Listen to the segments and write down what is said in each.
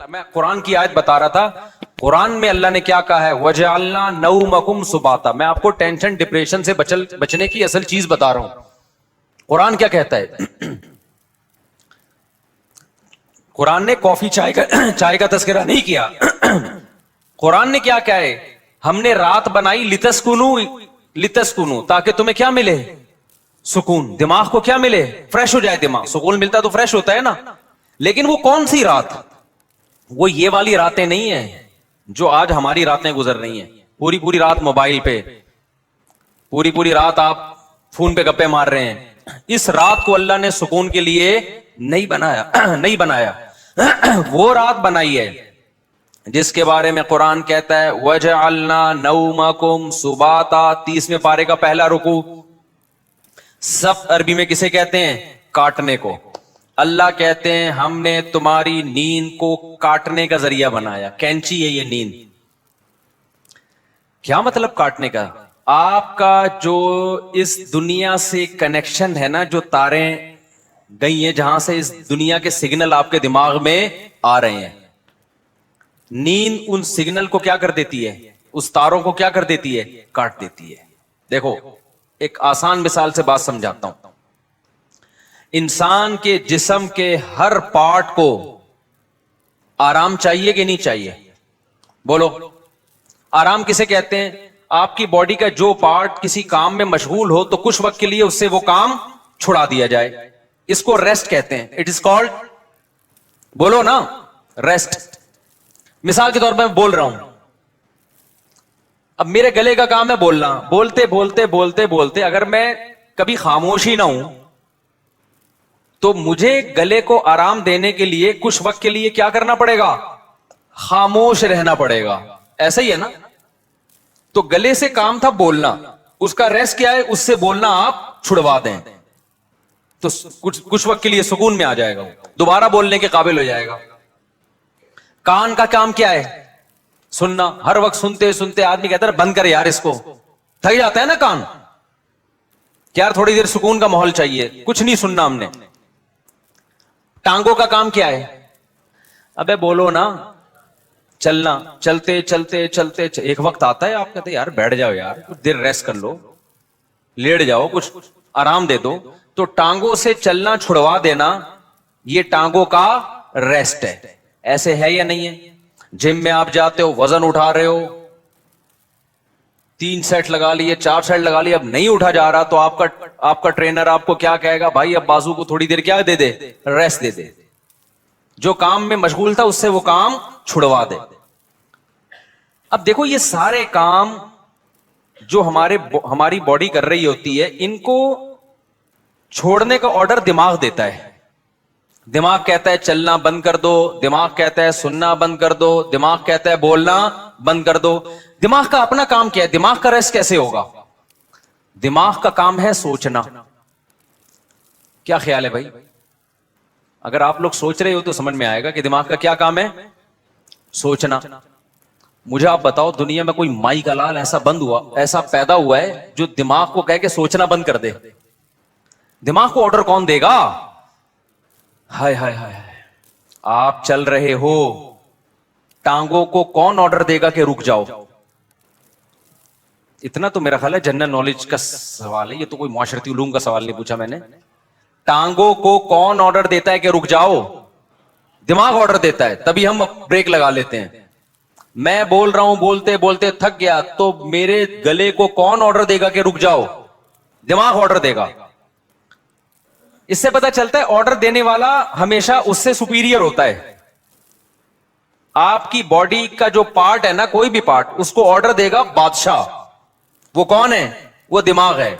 میں قرآن کی آیت بتا رہا تھا, قرآن میں اللہ نے کیا کہا ہے, وَجَعَلْنَا نَوْمَكُمْ سُبَاتًا. میں آپ کو ٹینشن ڈپریشن سے بچنے کی اصل چیز بتا رہا ہوں. قرآن کیا کہتا ہے؟ قرآن نے کافی چائے کا تذکرہ نہیں کیا. قرآن نے کیا کہا ہے, ہم نے رات بنائی لتسکنو, تاکہ تمہیں کیا ملے, سکون. دماغ کو کیا ملے, فریش ہو جائے دماغ. سکون ملتا تو فریش ہوتا ہے نا. لیکن وہ کون سی رات؟ وہ یہ والی راتیں نہیں ہیں جو آج ہماری راتیں گزر رہی ہیں. پوری رات موبائل پہ, پوری رات آپ فون پہ گپے مار رہے ہیں. اس رات کو اللہ نے سکون کے لیے نہیں بنایا. وہ رات بنائی ہے جس کے بارے میں قرآن کہتا ہے وَجَعَلْنَا نَوْمَكُمْ سُبَاتًا. 30ویں پارے کا پہلا رکوع. سب عربی میں کسے کہتے ہیں؟ کاٹنے کو. اللہ کہتے ہیں ہم نے تمہاری نیند کو کاٹنے کا ذریعہ بنایا. کینچی ہے یہ نیند. کیا مطلب کاٹنے کا؟ آپ کا جو اس دنیا سے کنیکشن ہے نا, جو تاریں گئی ہیں جہاں سے اس دنیا کے سگنل آپ کے دماغ میں آ رہے ہیں, نیند ان سگنل کو کیا کر دیتی ہے, اس تاروں کو کیا کر دیتی ہے, کاٹ دیتی ہے. دیکھو ایک آسان مثال سے بات سمجھاتا ہوں. انسان کے جسم کے ہر پارٹ کو آرام چاہیے کہ نہیں چاہیے؟ بولو, آرام کسے کہتے ہیں؟ آپ کی باڈی کا جو پارٹ کسی کام میں مشغول ہو تو کچھ وقت کے لیے اس سے وہ کام چھڑا دیا جائے, اس کو ریسٹ کہتے ہیں. اٹ از کالڈ, بولو نا, ریسٹ. مثال کے طور پر میں بول رہا ہوں, اب میرے گلے کا کام ہے بولنا. بولتے اگر میں کبھی خاموش ہی نہ ہوں تو مجھے گلے کو آرام دینے کے لیے کچھ وقت کے لیے کیا کرنا پڑے گا؟ خاموش رہنا پڑے گا. ایسا ہی ہے نا. تو گلے سے کام تھا بولنا, اس کا ریسٹ کیا ہے؟ اس سے بولنا آپ چھڑوا دیں تو کچھ وقت کے لیے سکون میں آ جائے گا, دوبارہ بولنے کے قابل ہو جائے گا. کان کا کام کیا ہے؟ سننا. ہر وقت سنتے آدمی کہتا ہے بند کر یار اس کو, تھک جاتا ہے نا کان, یار تھوڑی دیر سکون کا ماحول چاہیے, کچھ نہیں سننا ہم نے. ٹانگوں کا کام کیا ہے؟ ابے بولو نا, چلنا. چلتے ایک وقت آتا ہے آپ کہتے ہیں یار بیٹھ جاؤ یار, کچھ دیر ریسٹ کر لو, لیٹ جاؤ, کچھ آرام دے دو. تو ٹانگوں سے چلنا چھڑوا دینا یہ ٹانگوں کا ریسٹ ہے. ایسے ہے یا نہیں ہے؟ جم میں آپ جاتے ہو, وزن اٹھا رہے ہو, 3 سیٹ لگا لیے, 4 سیٹ لگا لیے, اب نہیں اٹھا جا رہا تو آپ کا ٹرینر آپ کو کیا کہے گا؟ بھائی اب بازو کو تھوڑی دیر کیا دے دے, ریسٹ دے دے. جو کام میں مشغول تھا اس سے وہ کام چھڑوا دے. اب دیکھو یہ سارے کام جو ہماری باڈی کر رہی ہوتی ہے, ان کو چھوڑنے کا آرڈر دماغ دیتا ہے. دماغ کہتا ہے چلنا بند کر دو, دماغ کہتا ہے سننا بند کر دو, دماغ کہتا ہے بولنا بند کر دو. دماغ کا اپنا کام کیا ہے؟ دماغ کا ریسٹ کیسے ہوگا؟ دماغ کا کام ہے سوچنا. کیا خیال ہے بھائی؟ اگر آپ لوگ سوچ رہے ہو تو سمجھ میں آئے گا کہ دماغ کا کیا کام ہے, سوچنا. مجھے آپ بتاؤ دنیا میں کوئی مائی کا لال ایسا پیدا ہوا ہے جو دماغ کو کہہ کے سوچنا بند کر دے؟ دماغ کو آرڈر کون دے گا؟ ہائے ہائے ہائے, آپ چل رہے ہو, ٹانگوں کو کون آرڈر دے گا کہ رک جاؤ؟ اتنا تو میرا خیال ہے جنرل نالج کا سوال ہے, یہ تو کوئی معاشرتی علوم کا سوال نہیں پوچھا میں نے. ٹانگوں کو کون آرڈر دیتا ہے کہ رک جاؤ؟ دماغ آرڈر دیتا ہے, تبھی ہم بریک لگا لیتے ہیں. میں بول رہا ہوں بولتے تھک گیا تو میرے گلے کو کون آرڈر دے گا کہ رک جاؤ؟ دماغ آرڈر دے گا. اس سے پتا چلتا ہے آرڈر دینے والا ہمیشہ اس سے سپیریئر ہوتا ہے. آپ کی باڈی کا جو پارٹ ہے نا, کوئی بھی پارٹ, اس کو آرڈر دے گا بادشاہ. وہ کون ہے؟ وہ دماغ ہے.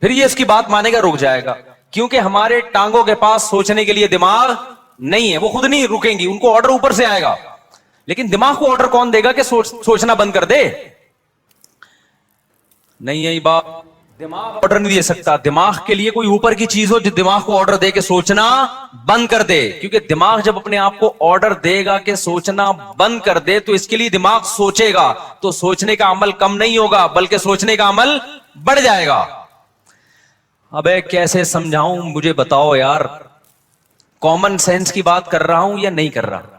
پھر یہ اس کی بات مانے گا, رک جائے گا. کیونکہ ہمارے ٹانگوں کے پاس سوچنے کے لیے دماغ نہیں ہے, وہ خود نہیں رکیں گی, ان کو آرڈر اوپر سے آئے گا. لیکن دماغ کو آرڈر کون دے گا کہ سوچنا بند کر دے؟ نہیں ہے بات, دماغ آرڈر نہیں دے سکتا. دماغ کے لیے کوئی اوپر کی چیز ہو جو دماغ کو آرڈر دے کے سوچنا بند کر دے. کیونکہ دماغ جب اپنے آپ کو آرڈر دے گا کہ سوچنا بند کر دے تو اس کے لیے دماغ سوچے گا, تو سوچنے کا عمل کم نہیں ہوگا بلکہ سوچنے کا عمل بڑھ جائے گا. ابے کیسے سمجھاؤں, مجھے بتاؤ یار. کامن سینس کی بات کر رہا ہوں یا نہیں کر رہا؟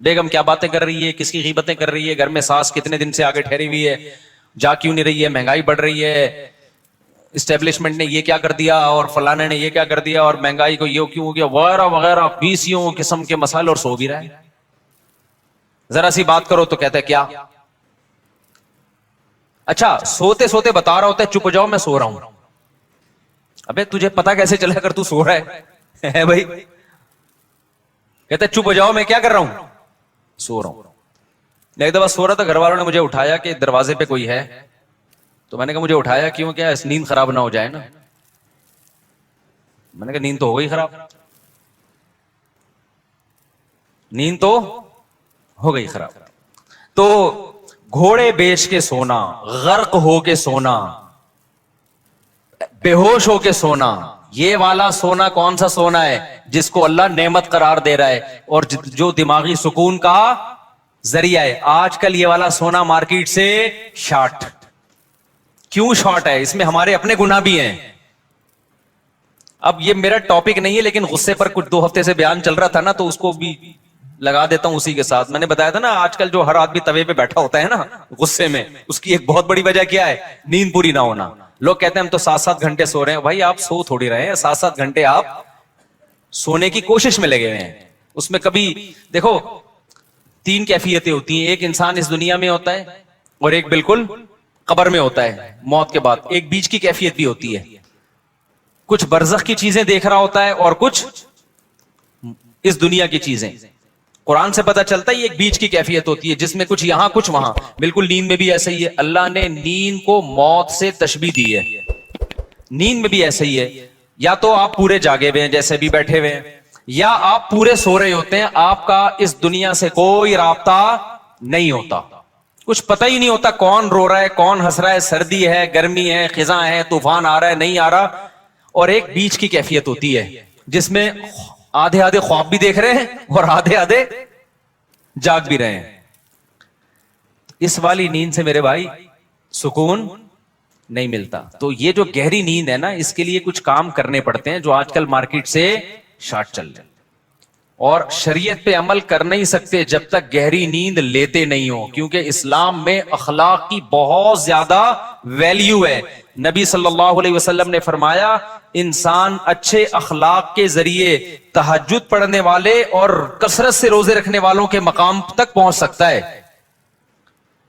بیگم کیا باتیں کر رہی ہے, کس کی غیبتیں کر رہی ہے, گھر میں ساس کتنے دن سے آگے ٹھہری ہوئی ہے, جا کیوں نہیں رہی ہے, مہنگائی بڑھ رہی ہے, اسٹیبلشمنٹ نے یہ کیا کر دیا اور فلانے نے یہ کیا کر دیا اور مہنگائی کو یہ کیوں ہو گیا وغیرہ وغیرہ 20 قسم کے مسائل, اور سو بھی رہا ہے. ذرا سی بات کرو تو کہتا ہے کیا, اچھا سوتے سوتے بتا رہا ہوتا ہے چپ ہو جاؤ میں سو رہا ہوں. ابے تجھے پتا کیسے چلا کر تو سو رہا ہے بھائی, کہتا ہے چپ ہو جاؤ میں کیا کر رہا ہوں, سو رہا ہوں. ایک دفعہ سو رہا تھا, گھر والوں نے مجھے اٹھایا کہ دروازے پہ کوئی ہے, تو میں نے کہا مجھے اٹھایا کیوں, کیا نیند خراب نہ ہو جائے نا. میں نے کہا نیند تو ہو گئی خراب, نیند تو ہو گئی خراب. تو گھوڑے بیچ کے سونا, غرق ہو کے سونا, بے ہوش ہو کے سونا, یہ والا سونا کون سا سونا ہے جس کو اللہ نعمت قرار دے رہا ہے اور جو دماغی سکون کا ذریعہ ہے. آج کل یہ والا سونا مارکیٹ سے شارٹ. کیوں شارٹ ہے؟ اس میں ہمارے اپنے گناہ بھی ہیں. اب یہ میرا ٹاپک نہیں ہے, لیکن غصے پر کچھ 2 ہفتے سے بیان چل رہا تھا نا, تو اس کو بھی لگا دیتا ہوں اسی کے ساتھ. میں نے بتایا تھا نا آج کل جو ہر آدمی توے پہ بیٹھا ہوتا ہے نا غصے میں, اس کی ایک بہت بڑی وجہ کیا ہے, نیند پوری نہ ہونا. لوگ کہتے ہیں ہم تو 7-7 گھنٹے سو رہے ہیں. بھائی آپ سو تھوڑی رہے ہیں, 7-7 گھنٹے آپ سونے کی کوشش میں لگے ہوئے ہیں. اس میں کبھی دیکھو 3 کیفیتیں ہوتی ہیں, ایک انسان اس دنیا میں ہوتا ہے اور ایک بالکل قبر میں ہوتا ہے موت کے بعد. ایک بیچ کی کیفیت بھی ہوتی ہے, کچھ برزخ کی چیزیں دیکھ رہا ہوتا ہے اور کچھ اس دنیا کی چیزیں. قرآن سے پتہ چلتا ہے یہ ایک بیچ کی کیفیت ہوتی ہے جس میں کچھ یہاں کچھ وہاں. بالکل نیند میں بھی ایسا ہی ہے. اللہ نے نیند کو موت سے تشبیہ دی ہے. نیند میں بھی ایسا ہی ہے, یا تو آپ پورے جاگے ہوئے ہیں جیسے بھی بیٹھے ہوئے ہیں, یا آپ پورے سو رہے ہوتے ہیں, آپ کا اس دنیا سے کوئی رابطہ نہیں ہوتا, کچھ پتہ ہی نہیں ہوتا کون رو رہا ہے کون ہنس رہا ہے, سردی ہے گرمی ہے خزاں ہے طوفان آ رہا ہے نہیں آ رہا. اور ایک بیچ کی کیفیت ہوتی ہے جس میں آدھے آدھے خواب بھی دیکھ رہے ہیں اور آدھے آدھے جاگ بھی رہے ہیں. اس والی نیند سے میرے بھائی سکون نہیں ملتا. تو یہ جو گہری نیند ہے نا, اس کے لیے کچھ کام کرنے پڑتے ہیں جو آج کل مارکیٹ سے شارٹ چل رہے ہیں, اور شریعت پہ عمل کر نہیں سکتے جب تک گہری نیند لیتے نہیں ہو, کیونکہ اسلام میں اخلاق کی بہت زیادہ ویلیو ہے. نبی صلی اللہ علیہ وسلم نے فرمایا انسان اچھے اخلاق کے ذریعے تہجد پڑھنے والے اور کثرت سے روزے رکھنے والوں کے مقام تک پہنچ سکتا ہے.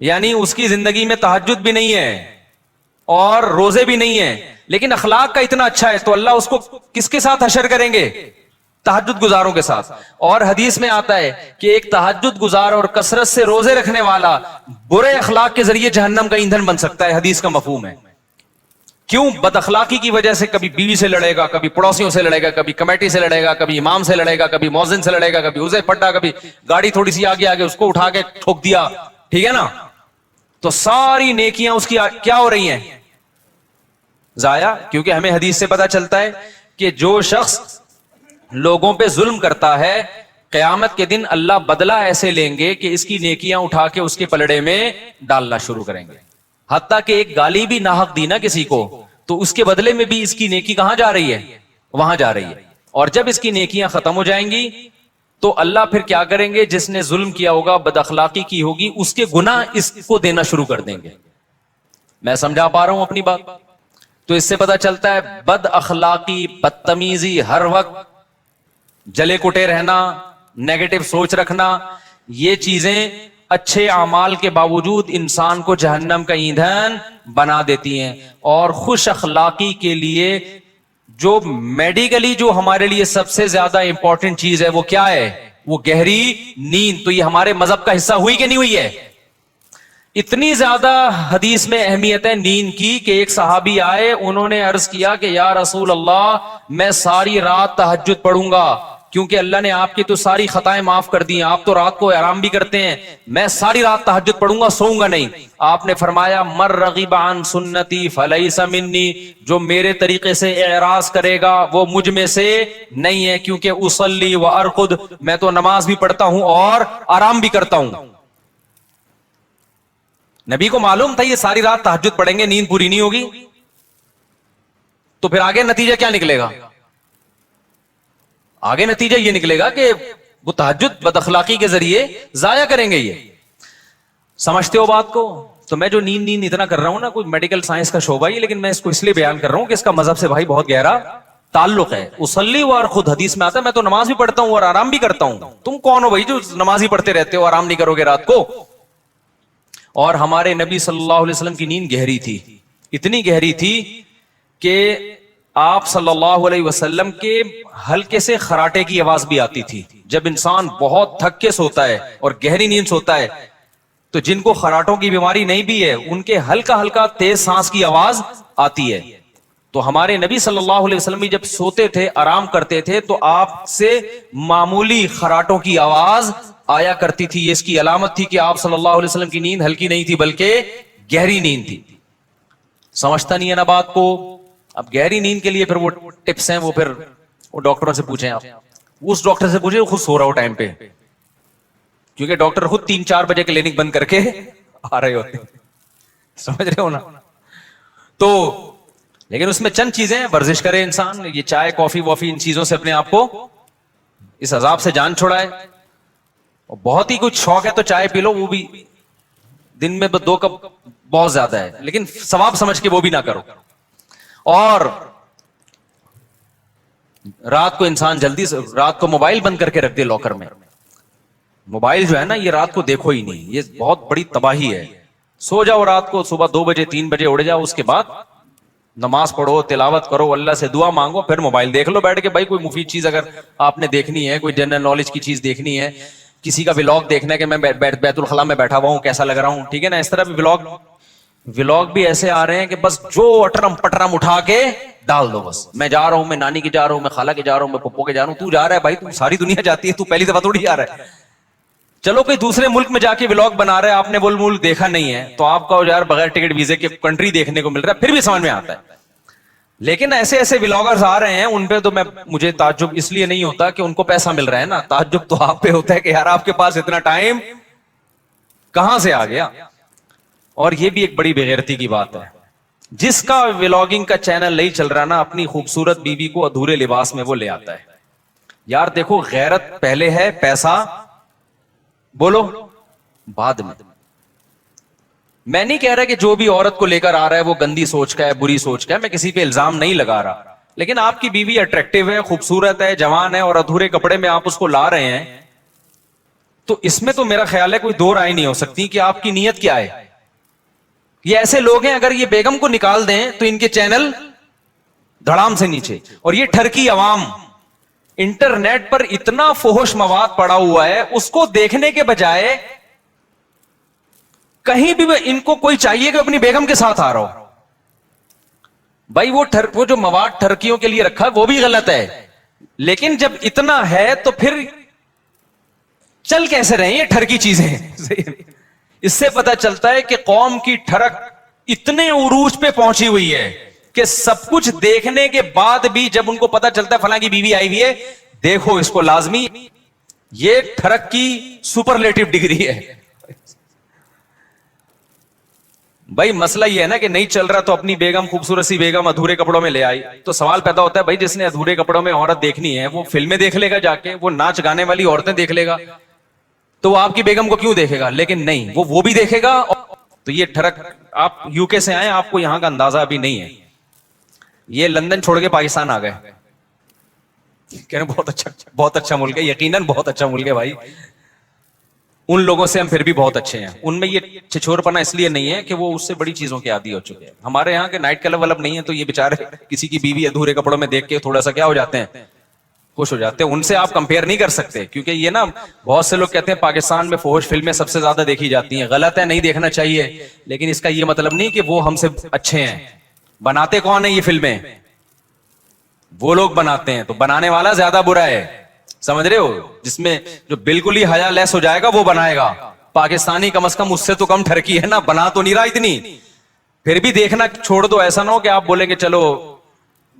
یعنی اس کی زندگی میں تہجد بھی نہیں ہے اور روزے بھی نہیں ہیں, لیکن اخلاق کا اتنا اچھا ہے تو اللہ اس کو کس کے ساتھ حشر کریں گے, تہجد گزاروں کے ساتھ. اور حدیث میں آتا ہے کہ ایک تہجد گزار اور کثرت سے روزے رکھنے والا برے اخلاق کے ذریعے جہنم کا ایندھن بن سکتا ہے. حدیث کا مفہوم ہے. کیوں؟ بد اخلاقی کی وجہ سے کبھی بیوی سے لڑے گا, کبھی پڑوسیوں سے لڑے گا, کبھی کمیٹی سے لڑے گا, کبھی امام سے لڑے گا, کبھی مؤذن سے لڑے گا, کبھی اسے پٹا, کبھی گاڑی تھوڑی سی آگے آگے اس کو اٹھا کے ٹھوک دیا, ٹھیک ہے نا. تو ساری نیکیاں اس کی کیا ہو رہی ہیں, ضائع. کیونکہ ہمیں حدیث سے پتا چلتا ہے کہ جو شخص لوگوں پہ ظلم کرتا ہے قیامت کے دن اللہ بدلہ ایسے لیں گے کہ اس کی نیکیاں اٹھا کے اس کے پلڑے میں ڈالنا شروع کریں گے. حتیٰ کہ ایک گالی بھی ناحق دی نا کسی کو, تو اس کے بدلے میں بھی اس کی نیکی کہاں جا رہی ہے, وہاں جا رہی ہے. اور جب اس کی نیکیاں ختم ہو جائیں گی تو اللہ پھر کیا کریں گے, جس نے ظلم کیا ہوگا بد اخلاقی کی ہوگی اس کے گناہ اس کو دینا شروع کر دیں گے. میں سمجھا پا رہا ہوں اپنی بات؟ تو اس سے پتا چلتا ہے بد اخلاقی بدتمیزی, ہر وقت جلے کٹے رہنا, نیگیٹو سوچ رکھنا, یہ چیزیں اچھے اعمال کے باوجود انسان کو جہنم کا ایندھن بنا دیتی ہیں. اور خوش اخلاقی کے لیے جو میڈیکلی جو ہمارے لیے سب سے زیادہ امپورٹنٹ چیز ہے وہ کیا ہے, وہ گہری نیند. تو یہ ہمارے مذہب کا حصہ ہوئی کہ نہیں ہوئی ہے؟ اتنی زیادہ حدیث میں اہمیت ہے نیند کی کہ ایک صحابی آئے, انہوں نے عرض کیا کہ یا رسول اللہ میں ساری رات تہجد پڑھوں گا, کیونکہ اللہ نے آپ کی تو ساری خطائیں معاف کر دی ہیں, آپ تو رات کو آرام بھی کرتے ہیں, میں ساری رات تہجد پڑھوں گا, سوؤں گا نہیں. آپ نے فرمایا مر رغب عن سنتی فلیس منی, جو میرے طریقے سے اعراض کرے گا وہ مجھ میں سے نہیں ہے, کیونکہ اصلی و ارقد, میں تو نماز بھی پڑھتا ہوں اور آرام بھی کرتا ہوں. نبی کو معلوم تھا یہ ساری رات تہجد پڑھیں گے نیند پوری نہیں ہوگی, تو پھر آگے نتیجہ کیا نکلے گا؟ آگے نتیجہ یہ نکلے گا کہ وہ تہجد بد اخلاقی کے ذریعے ضائع کریں گے. یہ سمجھتے ہو بات کو؟ تو میں جو نیند اتنا کر رہا ہوں نا، کوئی میڈیکل سائنس کا شعبہ ہی، لیکن میں اس کو اس لیے بیان کر رہا ہوں کہ اس کا مذہب سے بھائی بہت گہرا تعلق ہے. اصلی اور خود حدیث میں آتا ہے میں تو نماز بھی پڑھتا ہوں اور آرام بھی کرتا ہوں. تم کون ہو بھائی جو نماز ہی پڑھتے رہتے ہو، آرام نہیں کرو گے رات کو؟ اور ہمارے نبی صلی اللہ علیہ وسلم کی نیند گہری تھی، اتنی گہری تھی کہ آپ صلی اللہ علیہ وسلم کے ہلکے سے خراٹے کی آواز بھی آتی تھی. جب انسان بہت تھک کے سوتا ہے اور گہری نیند سوتا ہے تو جن کو خراٹوں کی بیماری نہیں بھی ہے ان کے ہلکا ہلکا تیز سانس کی آواز آتی ہے. تو ہمارے نبی صلی اللہ علیہ وسلم جب سوتے تھے، آرام کرتے تھے، تو آپ سے معمولی خراٹوں کی آواز آیا کرتی تھی. یہ اس کی علامت تھی کہ آپ صلی اللہ علیہ وسلم کی نیند ہلکی نہیں تھی بلکہ گہری نیند تھی. سمجھتا نہیں ہے نا بات کو؟ اب گہری نیند کے لیے پھر وہ ٹپس ہیں، وہ پھر وہ ڈاکٹروں سے پوچھیں. آپ اس ڈاکٹر سے پوچھیں خود سو رہا ہو ٹائم پہ، کیونکہ ڈاکٹر خود 3-4 بجے کلینک بند کر کے آ رہے ہوتے ہیں. سمجھ رہے ہو نا؟ تو لیکن اس میں چند چیزیں، ورزش کرے انسان، یہ چائے کافی وافی ان چیزوں سے اپنے آپ کو اس عذاب سے جان چھڑائے. اور بہت ہی کچھ شوق ہے تو چائے پی لو، وہ بھی دن میں 2 کپ بہت زیادہ ہے، لیکن ثواب سمجھ کے وہ بھی نہ کرو. اور رات کو انسان جلدی سے، رات کو موبائل بند کر کے رکھ دے لاکر میں. موبائل جو ہے نا یہ رات کو دیکھو ہی نہیں، یہ بہت بڑی تباہی ہے. سو جاؤ رات کو، صبح 2 بجے 3 بجے اڑ جاؤ، اس کے بعد نماز پڑھو، تلاوت کرو، اللہ سے دعا مانگو، پھر موبائل دیکھ لو بیٹھ کے. بھائی کوئی مفید چیز اگر آپ نے دیکھنی ہے، کوئی جنرل نالج کی چیز دیکھنی ہے، کسی کا ولاگ دیکھنا ہے کہ میں بیت الخلاء میں بیٹھا ہوا ہوں کیسا لگ رہا ہوں، ٹھیک ہے نا، اس طرح بھی ولاگ بھی ایسے آ رہے ہیں کہ بس جو اٹرم پٹرم اٹھا کے ڈال دو. بس میں جا رہا ہوں، میں نانی کے جا رہا ہوں، میں خالہ کے جا رہا ہوں، میں پپو کے جا رہا ہوں. تو جا رہا ہے بھائی، تو ساری دنیا جاتی ہے، تو پہلی دفعہ تھوڑی جا رہا ہے. چلو کوئی دوسرے ملک میں جا کے ولاگ بنا رہا ہے، آپ نے وہ ملک دیکھا نہیں ہے، تو آپ کا یار بغیر ٹکٹ ویزے کے کنٹری دیکھنے کو مل رہا ہے، پھر بھی سمجھ میں آتا ہے. لیکن ایسے ایسے ولاگرز آ رہے ہیں، ان پہ تو مجھے تعجب اس لیے نہیں ہوتا کہ ان کو پیسہ مل رہا ہے نا، تعجب تو آپ پہ ہوتا ہے کہ یار آپ کے پاس اتنا ٹائم کہاں سے آ گیا. اور یہ بھی ایک بڑی بےغیرتی کی بات ہے، جس کا ولاگنگ کا چینل نہیں چل رہا نا، اپنی خوبصورت بیوی کو ادھورے لباس میں وہ لے آتا ہے. یار دیکھو، غیرت پہلے ہے، پیسہ بولو بعد میں. میں نہیں کہہ رہا کہ جو بھی عورت کو لے کر آ رہا ہے وہ گندی سوچ کا ہے، بری سوچ کا ہے، میں کسی پہ الزام نہیں لگا رہا. لیکن آپ کی بیوی اٹریکٹیو ہے، خوبصورت ہے، جوان ہے، اور ادھورے کپڑے میں آپ اس کو لا رہے ہیں، تو اس میں تو میرا خیال ہے کوئی دو رائے نہیں ہو سکتی کہ آپ کی نیت کیا ہے. یہ ایسے لوگ ہیں، اگر یہ بیگم کو نکال دیں تو ان کے چینل دھڑام سے نیچے. اور یہ ٹھرکی عوام، انٹرنیٹ پر اتنا فحش مواد پڑا ہوا ہے، اس کو دیکھنے کے بجائے کہیں بھی ان کو کوئی چاہیے کہ اپنی بیگم کے ساتھ آ رہا ہو. بھائی وہ جو مواد ٹھرکیوں کے لیے رکھا ہے وہ بھی غلط ہے، لیکن جب اتنا ہے تو پھر چل کیسے رہے یہ ٹھرکی چیزیں. اس سے پتہ چلتا ہے کہ قوم کی ٹھرک اتنے عروج پہ پہنچی ہوئی ہے کہ سب کچھ دیکھنے کے بعد بھی جب ان کو پتہ چلتا ہے فلاں کی بیوی آئی ہوئی ہے، دیکھو اس کو لازمی. یہ ٹھرک کی سپرلیٹو ڈگری ہے. بھائی مسئلہ یہ ہے نا کہ نہیں چل رہا تو اپنی بیگم، خوبصورت سی بیگم ادھورے کپڑوں میں لے آئی. تو سوال پیدا ہوتا ہے بھائی جس نے ادھورے کپڑوں میں عورت دیکھنی ہے وہ فلمیں دیکھ لے گا جا کے، وہ ناچ گانے والی عورتیں دیکھ لے گا، تو وہ آپ کی بیگم کو کیوں دیکھے گا؟ لیکن نہیں، وہ بھی دیکھے گا. تو یہ ٹھرک، آپ یو کے سے آئے، آپ کو یہاں کا اندازہ ابھی نہیں ہے. یہ لندن چھوڑ کے پاکستان آ گئے، کہہ رہے بہت اچھا ملک ہے، یقیناً بہت اچھا ملک ہے بھائی. ان لوگوں سے ہم پھر بھی بہت اچھے ہیں. ان میں یہ چھچور پنا اس لیے نہیں ہے کہ وہ اس سے بڑی چیزوں کے عادی ہو چکے ہیں. ہمارے یہاں کے نائٹ کلب ولب نہیں ہے، تو یہ بیچارے کسی کی بیوی ادھورے کپڑوں میں دیکھ کے تھوڑا سا کیا ہو جاتے ہیں، خوش ہو جاتے ہیں. ان سے آپ کمپیئر نہیں کر سکتے، کیونکہ یہ نا بہت سے لوگ کہتے ہیں پاکستان میں فحش فلمیں سب سے زیادہ دیکھی جاتی ہیں. غلط ہے، نہیں دیکھنا چاہیے، لیکن اس کا یہ مطلب نہیں کہ وہ ہم سے اچھے ہیں. بناتے کون ہیں یہ فلمیں؟ وہ لوگ بناتے ہیں. تو بنانے والا زیادہ برا ہے، سمجھ رہے ہو؟ جس میں جو بالکل ہی حیا لیس ہو جائے گا وہ بنائے گا. پاکستانی کم از کم اس سے تو کم ٹھرکی ہے نا، بنا تو نہیں رہا اتنی. پھر بھی دیکھنا چھوڑ دو، ایسا نہ ہو کہ آپ بولیں کہ چلو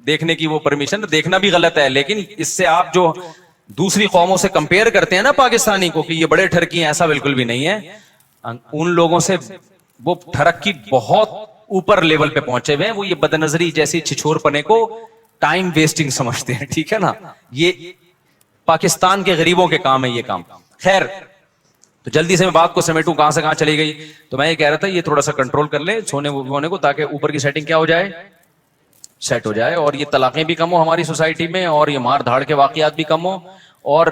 دیکھنے کی وہ پرمیشن، دیکھنا بھی غلط ہے، لیکن اس سے آپ جو دوسری قوموں سے کمپیئر کرتے ہیں نا پاکستانی کو کہ یہ بڑے ٹھرکی ہیں، ایسا بالکل بھی نہیں ہے. ان لوگوں سے وہ ٹھرک کی بہت اوپر لیول پہ پہنچے ہوئے ہیں. وہ یہ بدنظری جیسی چھچور پنے کو ٹائم ویسٹنگ سمجھتے ہیں، ٹھیک ہے نا. یہ پاکستان کے غریبوں کے کام ہے یہ کام. خیر, تو جلدی سے میں بات کو سمیٹوں, کہاں سے کہاں چلی گئی. تو میں یہ کہہ رہا تھا یہ تھوڑا سا کنٹرول کر لیں سونے وونے کو, تاکہ اوپر کی سیٹنگ کیا ہو جائے, سیٹ ہو جائے, اور یہ طلاقیں بھی کم ہو ہماری سوسائٹی میں, اور یہ مار دھاڑ کے واقعات بھی کم ہو, اور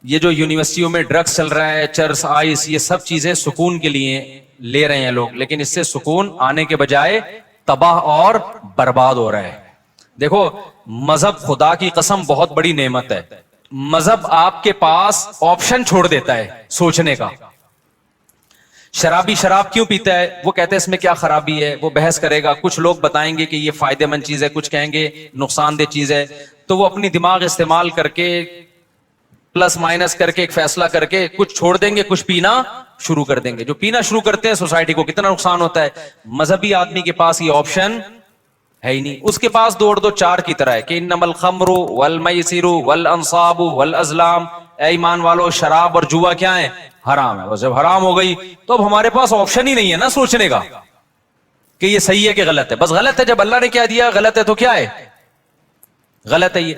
یہ جو یونیورسٹیوں میں ڈرگس چل رہا ہے, چرس, آئس, یہ سب چیزیں سکون کے لیے لے رہے ہیں لوگ, لیکن اس سے سکون آنے کے بجائے تباہ اور برباد ہو رہا ہے. دیکھو مذہب خدا کی قسم بہت بڑی نعمت ہے. مذہب آپ کے پاس آپشن چھوڑ دیتا ہے سوچنے کا. شرابی شراب کیوں پیتا ہے, وہ کہتے ہیں اس میں کیا خرابی ہے, وہ بحث کرے گا, کچھ لوگ بتائیں گے کہ یہ فائدہ مند چیز ہے, کچھ کہیں گے نقصان دہ چیز ہے, تو وہ اپنی دماغ استعمال کر کے پلس مائنس کر کے ایک فیصلہ کر کے کچھ چھوڑ دیں گے, کچھ پینا شروع کر دیں گے. جو پینا شروع کرتے ہیں سوسائٹی کو کتنا نقصان ہوتا ہے. مذہبی آدمی کے پاس یہ آپشن ہے ہی نہیں, اس کے پاس دوڑ دو چار کی طرح ہے کہ انما الخمر والمیسر والانصاب والازلام, اے ایمان والو شراب اور جوا کیا ہے, حرام ہے. اور جب حرام ہو گئی تو اب ہمارے پاس آپشن ہی نہیں ہے نا سوچنے کا کہ یہ صحیح ہے کہ غلط ہے. بس غلط ہے, جب اللہ نے کیا دیا غلط ہے تو کیا ہے, غلط ہے یہ.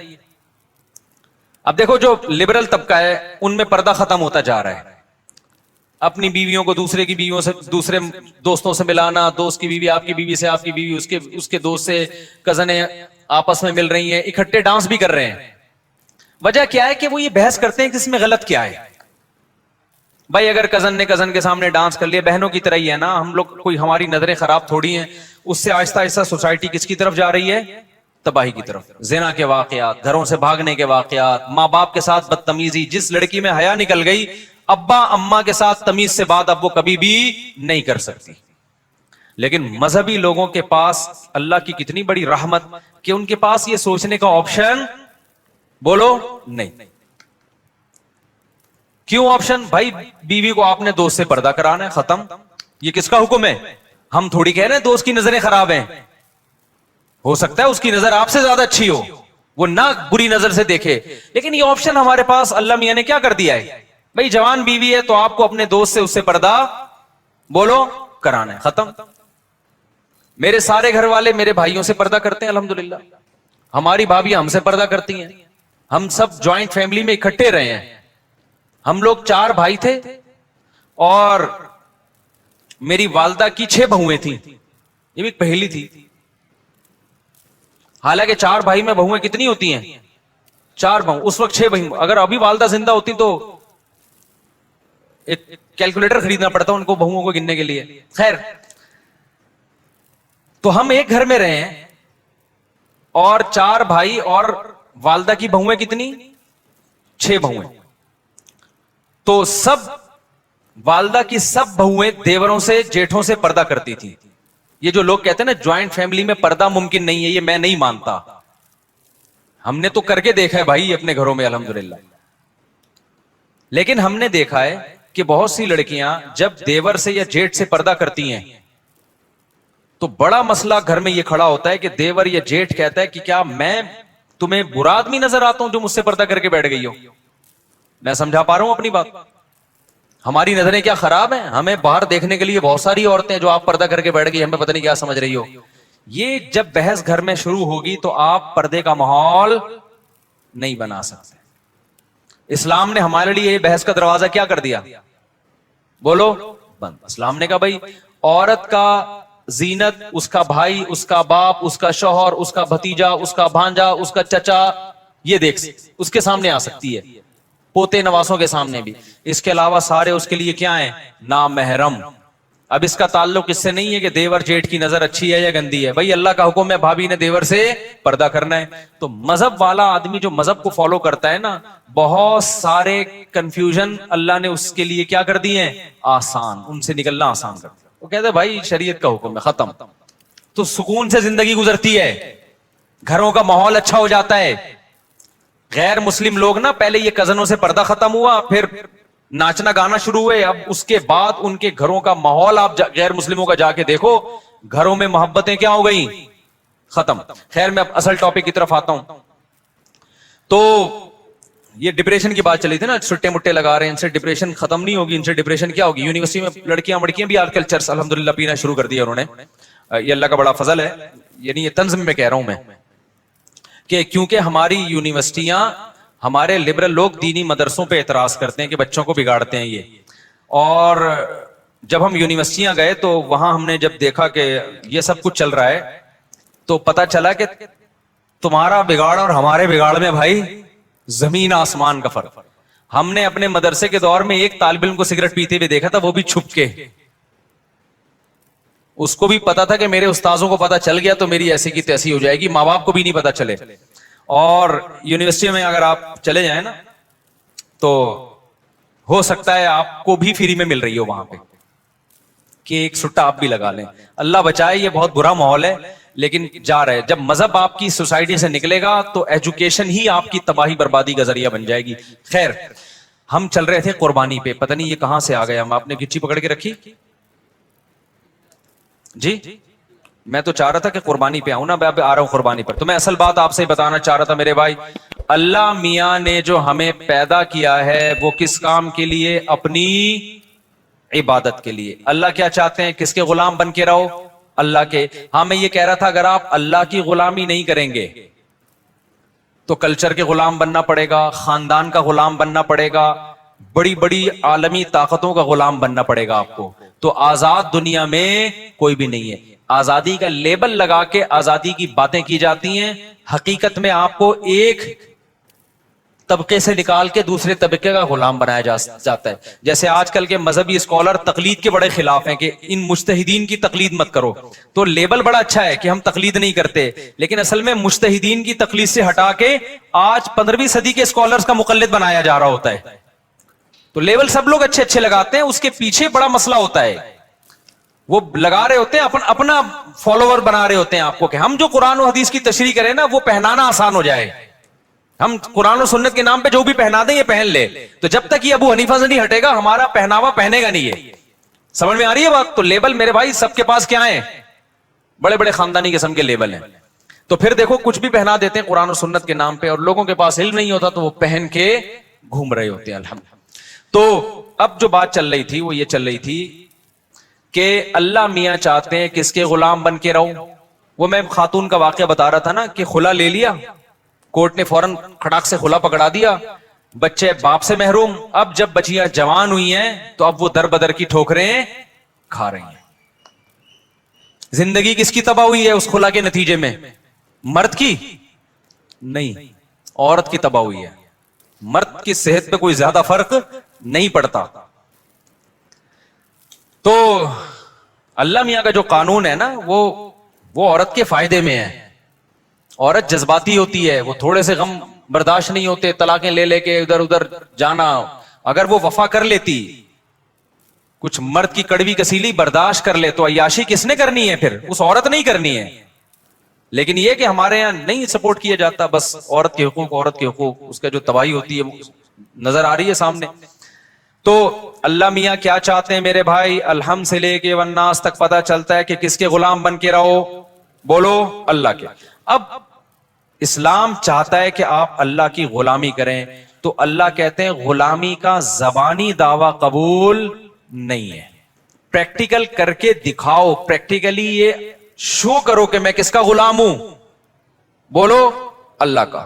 اب دیکھو جو لبرل طبقہ ہے ان میں پردہ ختم ہوتا جا رہا ہے. اپنی بیویوں کو دوسرے کی بیویوں سے, دوسرے دوستوں سے ملانا, دوست کی بیوی آپ کی بیوی سے, آپ کی بیوی اس کے دوست سے, کزنیں آپس میں مل رہی ہیں, اکٹھے ڈانس بھی کر رہے ہیں. وجہ کیا ہے کہ وہ یہ بحث کرتے ہیں کہ اس میں غلط کیا ہے. بھائی اگر کزن نے کزن کے سامنے ڈانس کر لیا, بہنوں کی طرح ہی ہے نا ہم لوگ, کوئی ہماری نظریں خراب تھوڑی ہیں. اس سے آہستہ آہستہ سوسائٹی کس کی طرف جا رہی ہے, تباہی کی طرف. زنا کے واقعات, گھروں سے بھاگنے کے واقعات, ماں باپ کے ساتھ بدتمیزی, جس لڑکی میں حیا نکل گئی ابا اماں کے ساتھ تمیز سے بات اب وہ کبھی بھی نہیں کر سکتی. لیکن مذہبی لوگوں کے پاس اللہ کی کتنی بڑی رحمت کہ ان کے پاس یہ سوچنے کا آپشن بولو نہیں. کیوں آپشن, بھائی بیوی کو آپ نے دوست سے پردہ کرانا ہے, ختم. یہ کس کا حکم ہے, ہم تھوڑی کہہ رہے ہیں دوست کی نظریں خراب ہیں. ہو سکتا ہے اس کی نظر آپ سے زیادہ اچھی ہو, وہ نہ بری نظر سے دیکھے, لیکن یہ آپشن ہمارے پاس اللہ میاں نے کیا کر دیا ہے, بھائی جوان بیوی ہے تو آپ کو اپنے دوست سے اس سے پردہ بولو کرانا ہے, ختم. میرے سارے گھر والے میرے بھائیوں سے پردہ کرتے ہیں الحمدللہ, ہماری بھابھی ہم سے پردہ کرتی ہیں, ہم سب جوائنٹ فیملی میں اکٹھے رہے ہیں. ہم لوگ 4 بھائی تھے اور میری والدہ کی 6 بہویں تھیں, یہ بھی پہلی تھی. حالانکہ 4 بھائی میں بہویں کتنی ہوتی ہیں, 4 بہو, اس وقت 6 بہو. اگر ابھی والدہ زندہ ہوتی تو ایک کیلکولیٹر خریدنا پڑتا ان کو بہوؤں کو گننے کے لیے. خیر, تو ہم ایک گھر میں رہے ہیں اور 4 بھائی اور والدہ کی بہویں کتنی, 6 بہویں. تو سب والدہ کی سب بہویں دیوروں سے جیٹھوں سے پردہ کرتی تھی. یہ جو لوگ کہتے ہیں نا جوائنٹ فیملی میں پردہ ممکن نہیں ہے, یہ میں نہیں مانتا. ہم نے تو کر کے دیکھا ہے بھائی اپنے گھروں میں الحمدللہ. لیکن ہم نے دیکھا ہے کہ بہت سی لڑکیاں جب دیور سے یا جیٹ سے پردہ کرتی ہیں تو بڑا مسئلہ گھر میں یہ کھڑا ہوتا ہے کہ دیور یا جیٹ کہتا ہے کہ کیا میں تمہیں برا آدمی نظر آتا ہوں جو مجھ سے پردہ کر کے بیٹھ گئی ہو. میں سمجھا پا رہا ہوں اپنی بات. ہماری نظریں کیا خراب ہیں, ہمیں باہر دیکھنے کے لیے بہت ساری عورتیں جو آپ پردہ کر کے بیٹھ گئی, ہمیں پتہ نہیں کیا سمجھ رہی ہو. یہ جب بحث گھر میں شروع ہوگی تو آپ پردے کا ماحول نہیں بنا سکتے. اسلام نے ہمارے لیے یہ بحث کا دروازہ کیا کر دیا, بولو بند. اسلام نے کہا بھائی عورت کا زینت اس کا بھائی, اس کا باپ, اس کا شوہر, اس کا بھتیجا, اس کا بھانجا, اس کا چچا, یہ دیکھ اس کے سامنے آ سکتی ہے, پوتے نواسوں کے سامنے بھی. اس کے علاوہ سارے اس کے لیے کیا ہیں, نامحرم. اب اس کا تعلق اس سے نہیں ہے کہ دیور جیٹ کی نظر اچھی ہے یا گندی ہے, بھائی اللہ کا حکم ہے بھابھی نے دیور سے پردہ کرنا ہے. تو مذہب والا آدمی جو مذہب کو فالو کرتا ہے نا, بہت سارے کنفیوژن اللہ نے اس کے لیے کیا کر دیے ہیں, آسان, ان سے نکلنا آسان کر دیا. وہ کہتے ہیں بھائی شریعت کا حکم ہے, ختم. تو سکون سے زندگی گزرتی ہے, گھروں کا ماحول اچھا ہو جاتا ہے. غیر مسلم لوگ نا پہلے یہ کزنوں سے پردہ ختم ہوا, پھر ناچنا گانا شروع ہوئے, اب اس کے بعد ان کے گھروں کا ماحول آپ غیر مسلموں کا جا کے دیکھو, گھروں میں محبتیں کیا ہو گئیں, ختم. خیر میں اب اصل ٹاپک کی طرف آتا ہوں. تو یہ ڈپریشن کی بات چلی تھی نا, چھٹے مٹے لگا رہے ہیں, ان سے ڈپریشن ختم نہیں ہوگی, ان سے ڈپریشن کیا ہوگی. یونیورسٹی میں لڑکیاں بھی آج کل چرس الحمدللہ پینا شروع کر دیا انہوں نے, یہ اللہ کا بڑا فضل ہے. یعنی یہ طنز میں کہہ رہا ہوں میں کہ کیونکہ ہماری یونیورسٹیاں ہمارے لبرل لوگ دینی مدرسوں پہ اعتراض کرتے ہیں کہ بچوں کو بگاڑتے ہیں یہ. اور جب ہم یونیورسٹیاں گئے تو وہاں ہم نے جب دیکھا کہ یہ سب کچھ چل رہا ہے تو پتا چلا کہ تمہارا بگاڑ اور ہمارے بگاڑ میں بھائی زمین آسمان کا فرق. ہم نے اپنے مدرسے کے دور میں ایک طالب علم کو سگریٹ پیتے ہوئے دیکھا تھا, وہ بھی چھپ کے. اس کو بھی پتا تھا کہ میرے استاذوں کو پتا چل گیا تو میری ایسی کی تیسی ہو جائے گی, ماں باپ کو بھی نہیں پتا چلے. اور یونیورسٹی میں اگر آپ چلے جائیں نا تو ہو سکتا ہے آپ کو بھی فری میں مل رہی ہو وہاں پہ کہ ایک سٹا آپ بھی لگا لیں. اللہ بچائے, یہ بہت برا ماحول ہے لیکن جا رہے. جب مذہب آپ کی سوسائٹی سے نکلے گا تو ایجوکیشن ہی آپ کی تباہی بربادی کا ذریعہ بن جائے گی. خیر, ہم چل رہے تھے قربانی پہ, پتہ نہیں یہ کہاں سے آ گئے ہم. آپ نے گچی پکڑ کے رکھی جی؟ میں تو چاہ رہا تھا کہ قربانی پہ آؤں نا, میں اب آ رہا ہوں قربانی پر. تو میں اصل بات آپ سے بتانا چاہ رہا تھا میرے بھائی, اللہ میاں نے جو ہمیں پیدا کیا ہے وہ کس کام کے لیے؟ اپنی عبادت کے لیے. اللہ کیا چاہتے ہیں؟ کس کے غلام بن کے رہو؟ اللہ کے. ہاں میں یہ کہہ رہا تھا اگر آپ اللہ کی غلامی نہیں کریں گے تو کلچر کے غلام بننا پڑے گا, خاندان کا غلام بننا پڑے گا, بڑی بڑی عالمی طاقتوں کا غلام بننا پڑے گا آپ کو. تو آزاد دنیا میں کوئی بھی نہیں ہے. آزادی کا لیبل لگا کے آزادی کی باتیں کی جاتی ہیں, حقیقت میں آپ کو ایک طبقے سے نکال کے دوسرے طبقے کا غلام بنایا جاتا ہے. جیسے آج کل کے مذہبی اسکالر تقلید کے بڑے خلاف ہیں کہ ان مجتہدین کی تقلید مت کرو. تو لیبل بڑا اچھا ہے کہ ہم تقلید نہیں کرتے, لیکن اصل میں مجتہدین کی تقلید سے ہٹا کے آج 15ویں صدی کے اسکالرز کا مقلد بنایا جا رہا ہوتا ہے. تو لیبل سب لوگ اچھے اچھے لگاتے ہیں, اس کے پیچھے بڑا مسئلہ ہوتا ہے. وہ لگا رہے ہوتے ہیں اپنا فالوور بنا رہے ہوتے ہیں آپ کو کہ ہم جو قرآن و حدیث کی تشریح کریں نا وہ پہنانا آسان ہو جائے, ہم قرآن و سنت کے نام پہ جو بھی پہنا دیں یہ پہن لے. تو جب تک یہ ابو حنیفہ سے نہیں ہٹے گا ہمارا پہناوا پہنے گا نہیں. یہ سمجھ میں آ رہی ہے بات؟ تو لیبل میرے بھائی سب کے پاس کیا ہیں؟ بڑے بڑے خاندانی قسم کے لیبل ہیں. تو پھر دیکھو کچھ بھی پہنا دیتے ہیں قرآن و سنت کے نام پہ, اور لوگوں کے پاس علم نہیں ہوتا تو وہ پہن کے گھوم رہے ہوتے ہیں. الحمدللہ. تو اب جو بات چل رہی تھی وہ یہ چل رہی تھی کہ اللہ میاں چاہتے ہیں کس کے غلام بن کے رہو. وہ میں خاتون کا واقعہ بتا رہا تھا نا کہ خلا لے لیا, کورٹ نے فوراً کھڑاک سے خلا پکڑا دیا, بچے باپ سے محروم. اب جب بچیاں جوان ہوئی ہیں تو اب وہ در بدر کی ٹھوکریں کھا رہی ہیں. زندگی کس کی تباہ ہوئی ہے اس خلا کے نتیجے میں؟ مرد کی نہیں, عورت کی تباہ ہوئی ہے. مرد کی صحت پہ کوئی زیادہ فرق نہیں پڑتا. تو اللہ میاں کا جو قانون ہے نا وہ عورت کے فائدے میں ہے. عورت جذباتی ہوتی ہے, وہ تھوڑے سے غم برداشت نہیں ہوتے, طلاقیں لے لے کے ادھر ادھر جانا. اگر وہ وفا کر لیتی, کچھ مرد کی کڑوی کسیلی برداشت کر لے تو عیاشی کس نے کرنی ہے؟ پھر اس عورت نہیں کرنی ہے. لیکن یہ کہ ہمارے یہاں نہیں سپورٹ کیا جاتا, بس عورت کے حقوق عورت کے حقوق, اس کا جو تباہی ہوتی ہے وہ نظر آ رہی ہے سامنے. تو اللہ میاں کیا چاہتے ہیں میرے بھائی؟ الحمد سے لے کے والناس تک پتہ چلتا ہے کہ کس کے غلام بن کے رہو؟ بولو اللہ کے. اب اسلام چاہتا ہے کہ آپ اللہ کی غلامی کریں, تو اللہ کہتے ہیں غلامی کا زبانی دعویٰ قبول نہیں ہے, پریکٹیکل کر کے دکھاؤ, پریکٹیکلی یہ شو کرو کہ میں کس کا غلام ہوں. بولو اللہ کا.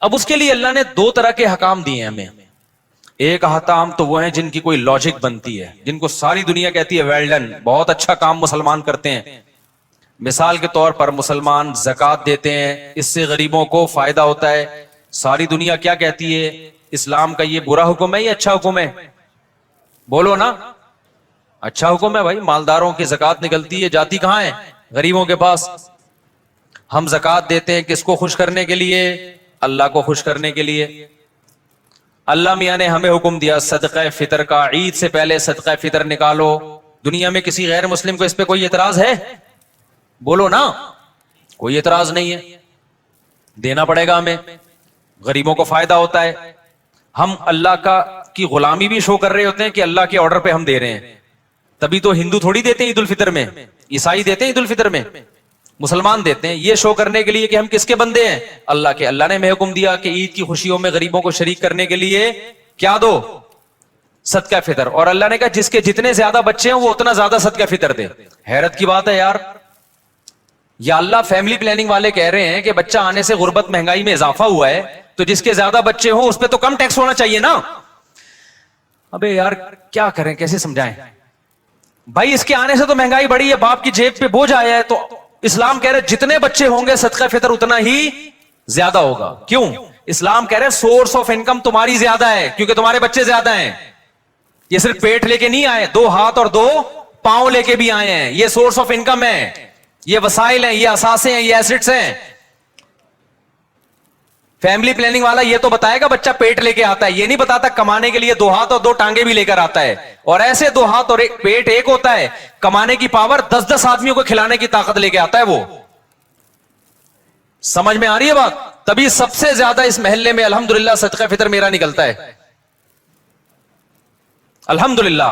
اب اس کے لیے اللہ نے 2 طرح کے حکام دیے ہیں ہمیں. ایک احکام تو وہ ہیں جن کی کوئی لاجک بنتی ہے, جن کو ساری دنیا کہتی ہے ویل ڈن, بہت اچھا کام مسلمان کرتے ہیں. مثال کے طور پر مسلمان زکوٰۃ دیتے ہیں, اس سے غریبوں کو فائدہ ہوتا ہے. ساری دنیا کیا کہتی ہے؟ اسلام کا یہ برا حکم ہے یا اچھا حکم ہے؟ بولو نا, اچھا حکم ہے بھائی. مالداروں کی زکوٰۃ نکلتی ہے, جاتی کہاں ہے؟ غریبوں کے پاس. ہم زکوٰۃ دیتے ہیں کس کو خوش کرنے کے لیے؟ اللہ کو خوش کرنے کے لیے. اللہ میاں نے ہمیں حکم دیا صدقہ فطر کا, عید سے پہلے صدقہ فطر نکالو. دنیا میں کسی غیر مسلم کو اس پہ کوئی اعتراض ہے؟ بولو نا, کوئی اعتراض نہیں ہے. دینا پڑے گا ہمیں, غریبوں کو فائدہ ہوتا ہے. ہم اللہ کی غلامی بھی شو کر رہے ہوتے ہیں کہ اللہ کے آرڈر پہ ہم دے رہے ہیں. تبھی تو ہندو تھوڑی دیتے ہیں عید الفطر میں, عیسائی دیتے ہیں عید الفطر میں, مسلمان دیتے ہیں. یہ شو کرنے کے لیے کہ ہم کس کے بندے ہیں؟ اللہ کے. اللہ نے ہمیں حکم دیا کہ عید کی خوشیوں میں غریبوں کو شریک کرنے کے لیے کیا دو؟ صدقہ فطر. اور اللہ نے کہا جس کے جتنے زیادہ بچے ہیں وہ اتنا زیادہ صدقہ فطر دے. حیرت کی بات ہے یار. یا اللہ فیملی پلاننگ والے کہہ رہے ہیں کہ بچہ آنے سے غربت مہنگائی میں اضافہ ہوا ہے, تو جس کے زیادہ بچے ہوں اس پہ تو کم ٹیکس ہونا چاہیے نا. ابے یار کیا کریں, کیسے سمجھائیں بھائی, اس کے آنے سے تو مہنگائی بڑھی ہے, باپ کی جیب پہ بوجھ آیا ہے, تو اسلام کہہ رہے جتنے بچے ہوں گے صدقہ فطر اتنا ہی زیادہ ہوگا. کیوں؟ اسلام کہہ رہے سورس آف انکم تمہاری زیادہ ہے کیونکہ تمہارے بچے زیادہ ہیں. یہ صرف پیٹ لے کے نہیں آئے, 2 ہاتھ اور 2 پاؤں لے کے بھی آئے ہیں. یہ سورس آف انکم ہے, یہ وسائل ہیں, یہ اثاثے ہیں, یہ ایسٹس ہیں. فیملی پلاننگ والا یہ تو بتائے گا بچہ پیٹ لے کے آتا ہے, یہ نہیں بتاتا کمانے کے لیے 2 ہاتھ اور 2 ٹانگے بھی لے کر آتا ہے. اور ایسے 2 ہاتھ اور ایک پیٹ ایک ہوتا ہے, کمانے کی پاور 10-10 آدمیوں کو کھلانے کی طاقت لے کے آتا ہے. وہ سمجھ میں آ رہی ہے بات؟ تبھی سب سے زیادہ اس محلے میں الحمدللہ صدقہ فطر میرا نکلتا ہے, الحمدللہ.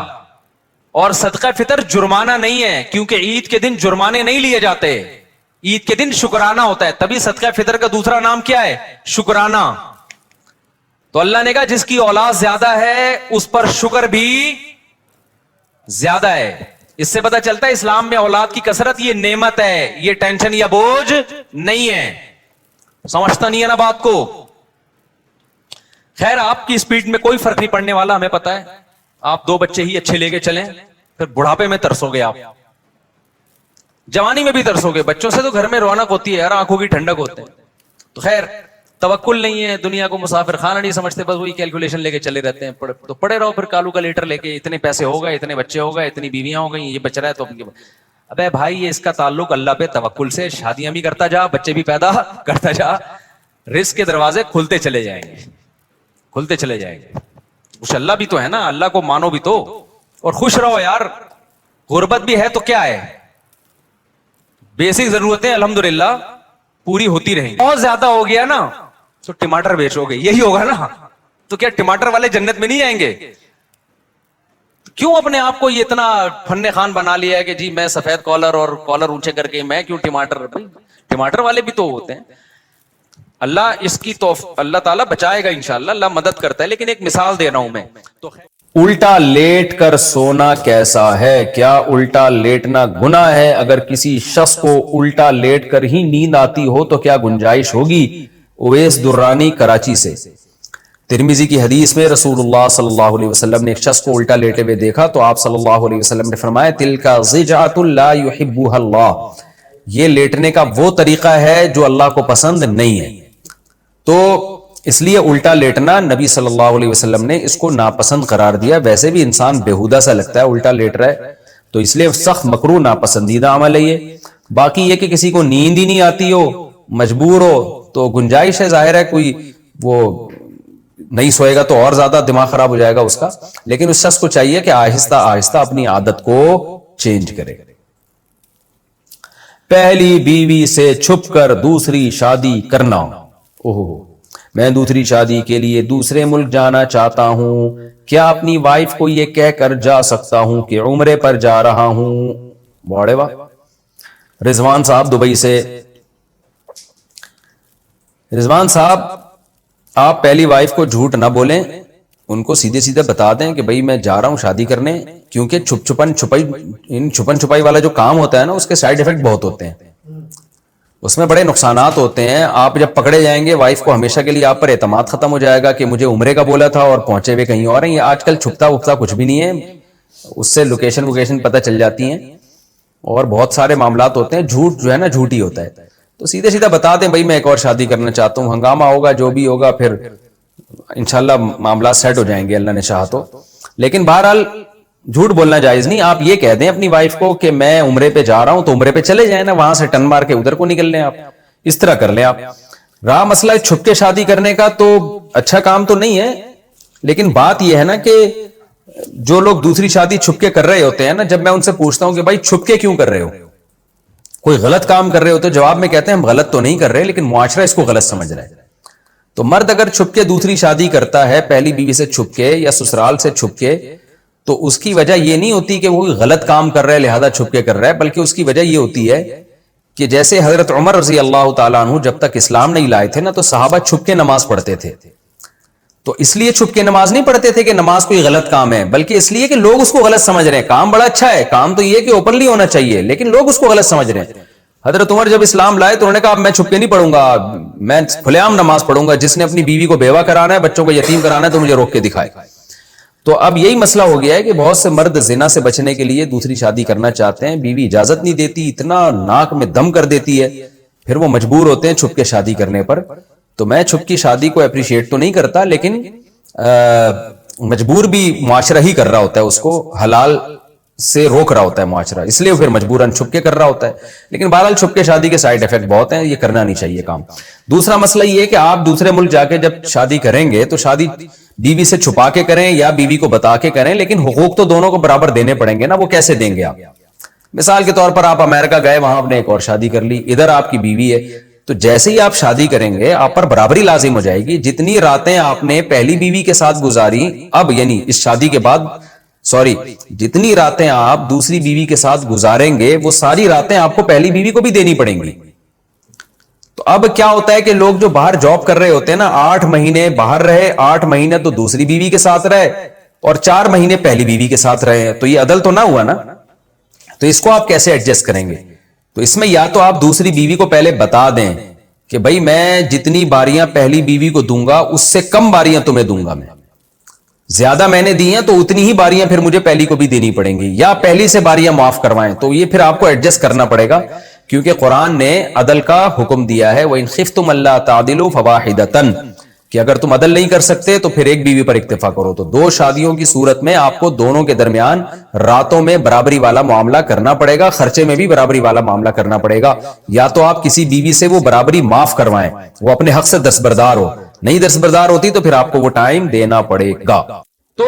اور صدقہ فطر جرمانہ نہیں ہے, کیونکہ عید کے دن جرمانے نہیں لیے جاتے, عید کے دن شکرانہ ہوتا ہے. تبھی صدقہ فطر کا دوسرا نام کیا ہے؟ شکرانہ. تو اللہ نے کہا جس کی اولاد زیادہ ہے اس پر شکر بھی زیادہ ہے. اس سے پتہ چلتا ہے اسلام میں اولاد کی کثرت یہ نعمت ہے, یہ ٹینشن یا بوجھ نہیں ہے. سمجھتا نہیں ہے نا بات کو؟ خیر آپ کی سپیڈ میں کوئی فرق نہیں پڑنے والا, ہمیں پتا ہے. آپ 2 بچے ہی اچھے لے کے چلیں, پھر بڑھاپے میں ترسو گے, آپ جوانی میں بھی ترسو گے. بچوں سے تو گھر میں رونق ہوتی ہے یار, آنکھوں کی ٹھنڈک ہوتے ہیں. تو خیر توکل نہیں ہے, دنیا کو مسافر خانہ نہیں سمجھتے, بس وہی کیلکولیشن لے کے چلے رہتے ہیں. تو پڑے رہو پھر کالو کا لیٹر لے کے, اتنے پیسے ہو گئے, اتنے بچے ہو گئے, اتنی بیویاں ہو گئی, یہ بچ رہا ہے تو. ابے بھائی یہ اس کا تعلق اللہ پہ توکل سے, شادیاں بھی کرتا جا, بچے بھی پیدا کرتا جا, رزق کے دروازے کھلتے چلے جائیں گے, کھلتے چلے جائیں گے. کچھ اللہ بھی تو ہے نا, اللہ کو مانو بھی تو, اور خوش رہو یار. غربت بھی ہے تو کیا ہے, بیسک ضرورتیں الحمدللہ پوری ہوتی رہیں. بہت زیادہ ہو گیا نا تو ٹماٹر بیچو گے, یہی ہوگا نا. تو کیا ٹماٹر والے جنت میں نہیں جائیں گے؟ کیوں اپنے آپ کو یہ اتنا فن خان بنا لیا ہے کہ جی میں سفید کالر اور کالر اونچے کر کے میں کیوں ٹماٹر؟ ٹماٹر والے بھی تو ہوتے ہیں. اللہ اس کی اللہ تعالیٰ بچائے گا انشاءاللہ, اللہ مدد کرتا ہے. لیکن ایک مثال دے رہا ہوں میں. تو الٹا لیٹ کر سونا کیسا ہے؟ کیا الٹا لیٹنا گناہ ہے؟ اگر کسی شخص کو الٹا لیٹ کر ہی نیند آتی ہو تو کیا گنجائش ہوگی؟ اویس درانی کراچی سے. ترمذی کی حدیث میں رسول اللہ صلی اللہ علیہ وسلم نے ایک شخص کو الٹا لیٹے ہوئے دیکھا تو آپ صلی اللہ علیہ وسلم نے فرمایا تلک ضجعۃ لا یحبها اللہ, یہ لیٹنے کا وہ طریقہ ہے جو اللہ کو پسند نہیں ہے. تو اس لیے الٹا لیٹنا نبی صلی اللہ علیہ وسلم نے اس کو ناپسند قرار دیا. ویسے بھی انسان بےہودہ سا لگتا ہے الٹا لیٹ رہا ہے, تو اس لیے سخت مکروہ ناپسندیدہ عمل ہے یہ. باقی یہ کہ کسی کو نیند ہی نہیں آتی ہو, مجبور ہو, تو گنجائش ہے, ظاہر ہے کوئی وہ نہیں سوئے گا تو اور زیادہ دماغ خراب ہو جائے گا اس کا. لیکن اس شخص کو چاہیے کہ آہستہ آہستہ اپنی عادت کو چینج کرے. پہلی بیوی سے چھپ کر دوسری شادی کرنا. میں دوسری شادی کے لیے دوسرے ملک جانا چاہتا ہوں, کیا اپنی وائف کو یہ کہہ کر جا سکتا ہوں کہ عمرے پر جا رہا ہوں؟ بڑے واہ. رضوان صاحب دبئی سے. رضوان صاحب آپ پہلی وائف کو جھوٹ نہ بولیں, ان کو سیدھے سیدھے بتا دیں کہ بھئی میں جا رہا ہوں شادی کرنے, کیونکہ چھپن چھپائی والا جو کام ہوتا ہے نا اس کے سائیڈ ایفیکٹ بہت ہوتے ہیں, اس میں بڑے نقصانات ہوتے ہیں. آپ جب پکڑے جائیں گے وائف کو ہمیشہ کے لیے آپ پر اعتماد ختم ہو جائے گا کہ مجھے عمرے کا بولا تھا اور پہنچے ہوئے کہیں اور ہیں. یہ آج کل چھپتا وپتا کچھ بھی نہیں ہے, اس سے لوکیشن پتہ چل جاتی ہیں اور بہت سارے معاملات ہوتے ہیں. جھوٹ جو ہے نا جھوٹ ہی ہوتا ہے. تو سیدھے سیدھا بتا دیں بھائی میں ایک اور شادی کرنا چاہتا ہوں, ہنگامہ ہوگا جو بھی ہوگا پھر انشاءاللہ معاملات سیٹ ہو جائیں گے اللہ نے چاہا تو. لیکن بہرحال جھوٹ بولنا جائز نہیں. آپ یہ کہہ دیں اپنی وائف کو کہ میں عمرے پہ جا رہا ہوں, تو عمرے پہ چلے جائیں نا, وہاں سے ٹن مار کے ادھر کو نکل لیں, آپ اس طرح کر لیں. آپ رہا مسئلہ چھپ کے شادی کرنے کا, تو اچھا کام تو نہیں ہے, لیکن بات یہ ہے نا کہ جو لوگ دوسری شادی چھپ کے کر رہے ہوتے ہیں نا, جب میں ان سے پوچھتا ہوں کہ بھائی چھپ کے کیوں کر رہے ہو, کوئی غلط کام کر رہے ہو, تو جواب میں کہتے ہیں ہم غلط تو نہیں کر رہے لیکن معاشرہ اس کو غلط سمجھ رہا ہے. تو مرد اگر چھپ کے دوسری شادی کرتا ہے, پہلی بیوی سے چھپ کے یا سسرال سے چھپ کے, تو اس کی وجہ یہ نہیں ہوتی کہ وہ غلط کام کر رہا ہے لہذا چھپ کے کر رہا ہے, بلکہ اس کی وجہ یہ ہوتی ہے کہ جیسے حضرت عمر رضی اللہ تعالیٰ عنہ جب تک اسلام نہیں لائے تھے نا, تو صحابہ چھپ کے نماز پڑھتے تھے. تو اس لیے چھپ کے نماز نہیں پڑھتے تھے کہ نماز کوئی غلط کام ہے, بلکہ اس لیے کہ لوگ اس کو غلط سمجھ رہے ہیں. کام بڑا اچھا ہے, کام تو یہ کہ اوپنلی ہونا چاہیے, لیکن لوگ اس کو غلط سمجھ رہے ہیں. حضرت عمر جب اسلام لائے تو انہوں نے کہا اب میں چھپ کے نہیں پڑھوں گا, میں کھلے عام نماز پڑھوں گا, جس نے اپنی بیوی کو بیوہ کرانا ہے, بچوں کو یتیم کرانا ہے, تو مجھے روک کے دکھائے. تو اب یہی مسئلہ ہو گیا ہے کہ بہت سے مرد زنا سے بچنے کے لیے دوسری شادی کرنا چاہتے ہیں, بیوی اجازت نہیں دیتی, اتنا ناک میں دم کر دیتی ہے, پھر وہ مجبور ہوتے ہیں چھپ کے شادی کرنے پر. تو میں چھپ کی شادی کو اپریشیٹ تو نہیں کرتا, لیکن مجبور بھی معاشرہ ہی کر رہا ہوتا ہے, اس کو حلال سے روک رہا ہوتا ہے معاشرہ, اس لیے پھر مجبوراً چھپ کے کر رہا ہوتا ہے. لیکن بہرحال چھپ کے شادی کے سائیڈ افیکٹ بہت ہیں, یہ کرنا نہیں چاہیے کام. دوسرا مسئلہ یہ ہے کہ آپ دوسرے ملک جا کے جب شادی کریں گے تو شادی بیوی سے چھپا کے کریں یا بیوی کو بتا کے کریں, لیکن حقوق تو دونوں کو برابر دینے پڑیں گے نا. وہ کیسے دیں گے آپ؟ مثال کے طور پر آپ امریکہ گئے, وہاں آپ نے ایک اور شادی کر لی, ادھر آپ کی بیوی ہے, تو جیسے ہی آپ شادی کریں گے آپ پر برابری لازم ہو جائے گی. جتنی راتیں آپ نے پہلی بیوی کے ساتھ گزاری اب, یعنی اس شادی کے بعد, جتنی راتیں آپ دوسری بیوی کے ساتھ گزاریں گے وہ ساری راتیں آپ کو پہلی بیوی کو بھی دینی پڑیں گی. تو اب کیا ہوتا ہے کہ لوگ جو باہر جاب کر رہے ہوتے ہیں نا, 8 مہینے باہر رہے, 8 مہینے تو دوسری بیوی کے ساتھ رہے, اور 4 مہینے پہلی بیوی کے ساتھ رہے, تو یہ عدل تو نہ ہوا نا. تو اس کو آپ کیسے ایڈجسٹ کریں گے؟ تو اس میں یا تو آپ دوسری بیوی کو پہلے بتا دیں کہ بھائی میں جتنی باریاں پہلی بیوی کو دوں گا اس سے کم باریاں تمہیں دوں گا, میں زیادہ میں نے دی ہیں تو اتنی ہی باریاں پھر مجھے پہلی کو بھی دینی پڑیں گی, یا پہلی سے باریاں معاف کروائیں. تو یہ پھر آپ کو ایڈجسٹ کرنا پڑے گا, کیونکہ قرآن نے عدل کا حکم دیا ہے, وَإِنْ خِفْتُمْ أَلَّا تَعْدِلُوا فَوَاحِدَةً, کہ اگر تم عدل نہیں کر سکتے تو پھر ایک بیوی پر اکتفا کرو. تو 2 شادیوں کی صورت میں آپ کو دونوں کے درمیان راتوں میں برابری والا معاملہ کرنا پڑے گا, خرچے میں بھی برابری والا معاملہ کرنا پڑے گا. یا تو آپ کسی بیوی سے وہ برابری معاف کروائیں, وہ اپنے حق سے دستبردار ہو, نہیں دستبردار ہوتی تو پھر آپ کو وہ ٹائم دینا پڑے گا. تو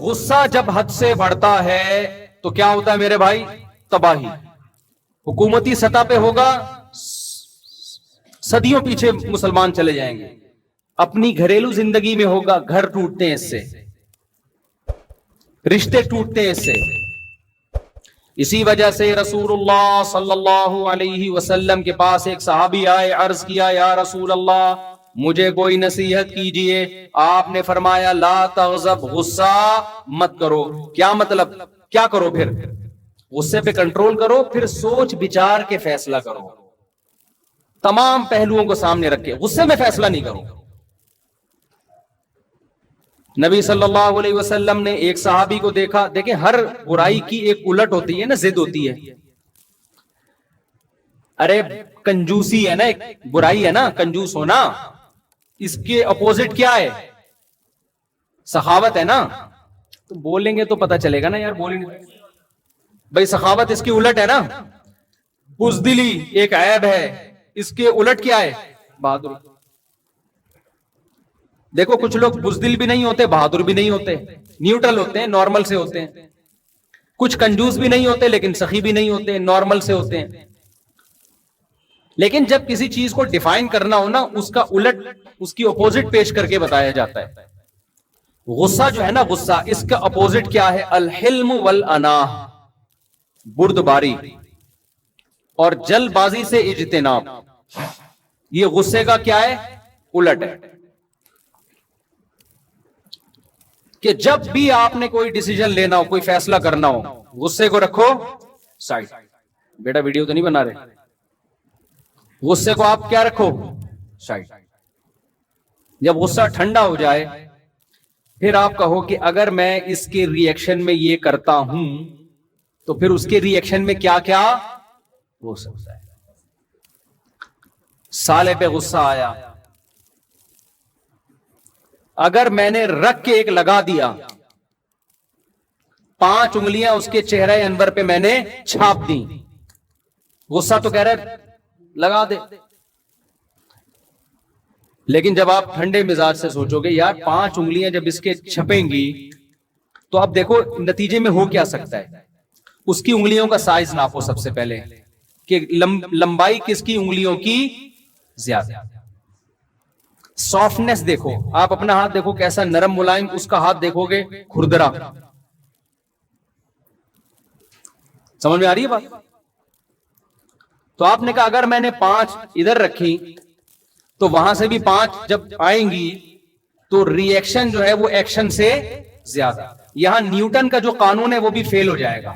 غصہ جب حد سے بڑھتا ہے تو کیا ہوتا ہے میرے بھائی؟ تباہی. حکومتی سطح پہ ہوگا, صدیوں پیچھے مسلمان چلے جائیں گے. اپنی گھریلو زندگی میں ہوگا, گھر ٹوٹتے ہیں اس سے, رشتے ٹوٹتے ہیں اس سے. اسی وجہ سے رسول اللہ صلی اللہ علیہ وسلم کے پاس ایک صحابی آئے, عرض کیا یا رسول اللہ مجھے کوئی نصیحت کیجئے. آپ نے فرمایا لا تغضب, غصہ مت کرو. کیا مطلب, کیا کرو پھر؟ غصے پہ کنٹرول کرو, پھر سوچ بچار کے فیصلہ کرو, تمام پہلوؤں کو سامنے رکھ کے. غصے میں فیصلہ نہیں کرو. نبی صلی اللہ علیہ وسلم نے ایک صحابی کو دیکھا, دیکھیں ہر برائی کی ایک الٹ ہوتی ہے نا, ضد ہوتی ہے. ارے کنجوسی ہے نا, ایک برائی ہے نا کنجوس ہونا, اس کے اپوزٹ کیا ہے؟ سخاوت ہے نا. تو بولیں گے تو پتہ چلے گا نا یار, بولیں گے بھائی سخاوت اس کی الٹ ہے نا. بزدلی ایک عیب ہے, اس کے الٹ کیا ہے؟ بہادری. دیکھو کچھ لوگ بزدل بھی نہیں ہوتے, بہادر بھی نہیں ہوتے, نیوٹرل ہوتے ہیں, نارمل سے ہوتے ہیں. کچھ کنجوس بھی نہیں ہوتے لیکن سخی بھی نہیں ہوتے, نارمل سے ہوتے ہیں. لیکن جب کسی چیز کو ڈیفائن کرنا ہو نا, اس کا الٹ, اس کی اپوزٹ پیش کر کے بتایا جاتا ہے. غصہ جو ہے نا, غصہ, اس کا اپوزٹ کیا ہے؟ الحلم والاناہ, بردباری اور جلد بازی سے اجتناب. یہ غصے کا کیا ہے؟ الٹ ہے. کہ جب بھی آپ نے کوئی ڈیسیجن لینا ہو, کوئی فیصلہ کرنا ہو, غصے کو رکھو سائڈ. بیٹا ویڈیو تو نہیں بنا رہے, غصے کو آپ کیا رکھو سائڈ. جب غصہ ٹھنڈا ہو جائے پھر آپ کہو کہ اگر میں اس کے ری ایکشن میں یہ کرتا ہوں تو پھر اس کے ری ایکشن میں کیا کیا ہو سکتا ہے. سالے پہ غصہ آیا, اگر میں نے رکھ کے ایک لگا دیا, 5 انگلیاں اس کے چہرے انور پہ میں نے چھاپ دی, غصہ تو کہہ رہا ہے لگا دے. لیکن جب آپ ٹھنڈے مزاج سے سوچو گے یار 5 انگلیاں جب اس کے چھپیں گی تو اب دیکھو نتیجے میں ہو کیا سکتا ہے. اس کی انگلیوں کا سائز ناپو سب سے پہلے, کہ لمبائی کس کی انگلیوں کی زیادہ. سافٹنس دیکھو, آپ اپنا ہاتھ دیکھو کیسا نرم ملائم, اس کا ہاتھ دیکھو گے کھردرا. سمجھ میں آ رہی ہے بات؟ تو آپ نے کہا اگر میں نے 5 ادھر رکھی تو وہاں سے بھی 5 جب آئیں گی تو ری ایکشن جو ہے وہ ایکشن سے زیادہ. یہاں نیوٹن کا جو قانون ہے وہ بھی فیل ہو جائے گا.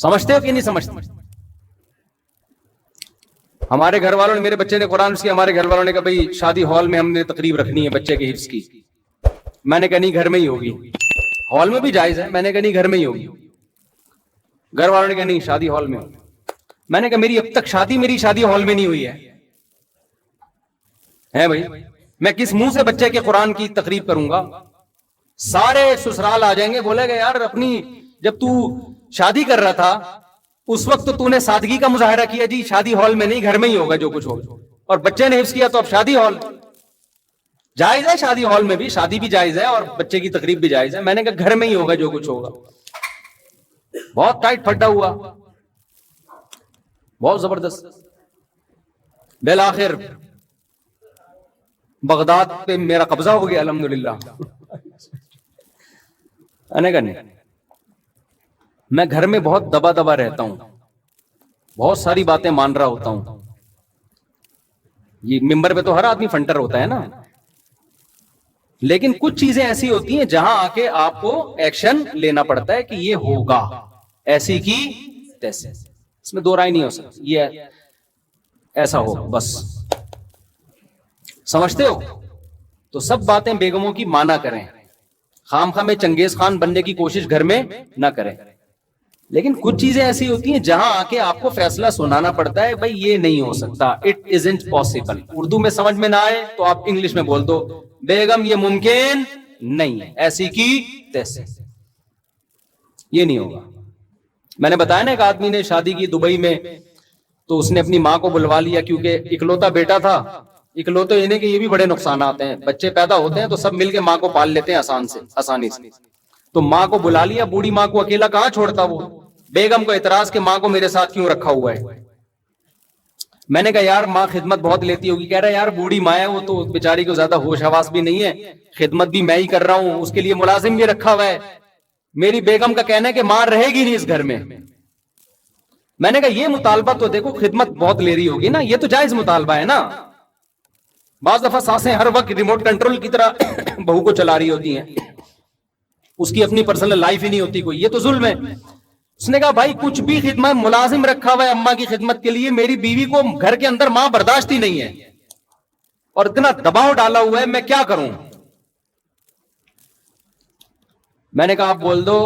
سمجھتے ہو کہ نہیں سمجھتے؟ ہمارے گھر والوں نے, میرے بچے نے قرآن کی, ہمارے گھر والوں نے کہا بھائی شادی ہال میں ہم نے تقریب رکھنی ہے بچے کے حفظ کی. میں نے کہا نہیں گھر میں ہی ہوگی. ہال میں بھی جائز ہے, میں نے کہا نہیں گھر میں ہی ہوگی. گھر والوں نے کہا نہیں شادی ہال میں ہوگی. میں نے کہا میری اب تک میری شادی ہال میں نہیں ہوئی ہے بھائی, میں کس منہ سے بچے کے قرآن کی تقریب کروں گا؟ سارے سسرال آ جائیں گے, بولے گا یار اپنی جب تو شادی کر رہا تھا اس وقت تو نے سادگی کا مظاہرہ کیا, جی شادی ہال میں نہیں گھر میں ہی ہوگا جو کچھ ہوگا, اور بچے نے حفظ کیا تو اب شادی ہال. جائز ہے شادی ہال میں بھی, شادی بھی جائز ہے اور بچے کی تقریب بھی جائز ہے. میں نے کہا گھر میں ہی ہوگا جو کچھ ہوگا. بہت ٹائٹ پھڈا ہوا, بہت زبردست. بالآخر بغداد پہ میرا قبضہ ہو گیا الحمدللہ. میں گھر میں بہت دبا دبا رہتا ہوں, بہت ساری باتیں مان رہا ہوتا ہوں. یہ ممبر پہ تو ہر آدمی فنٹر ہوتا ہے نا, لیکن کچھ چیزیں ایسی ہوتی ہیں جہاں آ کے آپ کو ایکشن لینا پڑتا ہے کہ یہ ہوگا ایسی کی تیسے, اس میں دو رائے نہیں ہو سکتی, یہ ایسا ہو بس. سمجھتے ہو؟ تو سب باتیں بیگموں کی مانا کریں, خام خواہ میں چنگیز خان بننے کی کوشش گھر میں نہ کریں. لیکن کچھ چیزیں ایسی ہوتی ہیں جہاں آ کے آپ کو فیصلہ سنانا پڑتا ہے, بھائی یہ نہیں ہو سکتا, اٹ ازنٹ پاسبل. اردو میں سمجھ میں نہ آئے تو آپ انگلش میں بول دو, بیگم یہ ممکن نہیں ہے ایسی کی تیسے, یہ نہیں ہوگا. میں نے بتایا نا ایک آدمی نے شادی کی دبئی میں, تو اس نے اپنی ماں کو بلوا لیا کیونکہ اکلوتا بیٹا تھا. اکلوتے یعنی کہ یہ بھی بڑے نقصانات ہیں, بچے پیدا ہوتے ہیں تو سب مل کے ماں کو پال لیتے ہیں آسانی سے. تو ماں کو بلا لیا, بوڑھی ماں کو اکیلا کہاں چھوڑتا وہ. بیگم کو اعتراض کہ ماں کو میرے ساتھ کیوں رکھا ہوا ہے. میں نے کہا یار ماں خدمت بہت لیتی ہوگی. کہہ رہا یار بوڑھی ماں ہے, وہ تو بیچاری کو زیادہ ہوش حواس بھی نہیں ہے, خدمت بھی میں ہی کر رہا ہوں, اس کے لیے ملازم بھی رکھا ہوا ہے. میری بیگم کا کہنا ہے کہ ماں رہے گی نہیں اس گھر میں. میں نے کہا یہ مطالبہ تو دیکھو خدمت بہت لے رہی ہوگی نا, یہ تو جائز مطالبہ ہے نا. بعض دفعہ سانسیں ہر وقت ریموٹ کنٹرول کی طرح بہو کو چلا رہی ہوتی ہیں, اس کی اپنی پرسنل لائف ہی نہیں ہوتی کوئی, یہ تو ظلم ہے. اس نے کہا بھائی کچھ بھی خدمت, ملازم رکھا ہوا ہے اماں کی خدمت کے لیے, میری بیوی کو گھر کے اندر ماں برداشت ہی نہیں ہے, اور اتنا دباؤ ڈالا ہوا ہے, میں کیا کروں. میں نے کہا آپ بول دو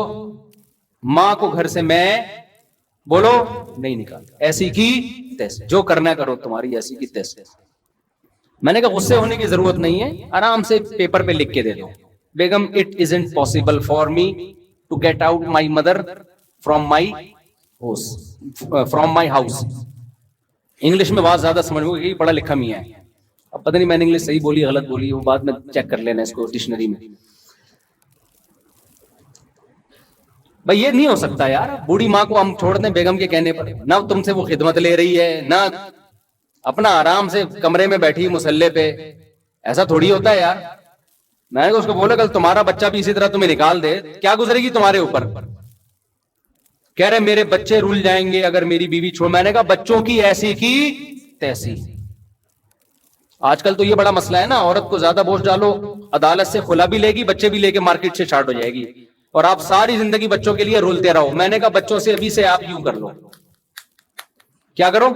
ماں کو گھر سے میں بولو نہیں نکالتا, ایسی کی تیسے, جو کرنا کرو تمہاری ایسی کی تیسے. میں نے کہا غصے ہونے کی ضرورت نہیں ہے, آرام سے پیپر پہ لکھ کے دے دو, بیگم it isn't possible for me to get out my mother from my house. English میں بات زیادہ سمجھ میں پڑھا لکھا میاں ہے, اب پتہ نہیں میں نے انگلش صحیح بولی غلط بولی, وہ بعد میں چیک کر لینا اس کو ڈکشنری میں. بھائی یہ نہیں ہو سکتا یار, بوڑھی ماں کو ہم چھوڑ دیں بیگم کے کہنے پر, نہ تم سے وہ خدمت لے رہی ہے, نہ اپنا آرام سے کمرے میں بیٹھی مسلے پہ, ایسا تھوڑی ہوتا ہے یار. میں نے اس کو بولا کل تمہارا بچہ بھی اسی طرح تمہیں نکال دے, کیا گزرے گی تمہارے اوپر. کہہ رہے میرے بچے رول جائیں گے اگر میری بیوی چھوڑ. میں نے کہا بچوں کی ایسی کی تیسی. آج کل تو یہ بڑا مسئلہ ہے نا, عورت کو زیادہ بوجھ ڈالو عدالت سے خلا بھی لے گی, بچے بھی لے کے مارکیٹ سے شارٹ ہو جائے گی, اور آپ ساری زندگی بچوں کے لیے رولتے رہو. میں نے کہا بچوں سے ابھی سے آپ یوں کر لو, کیا کرو,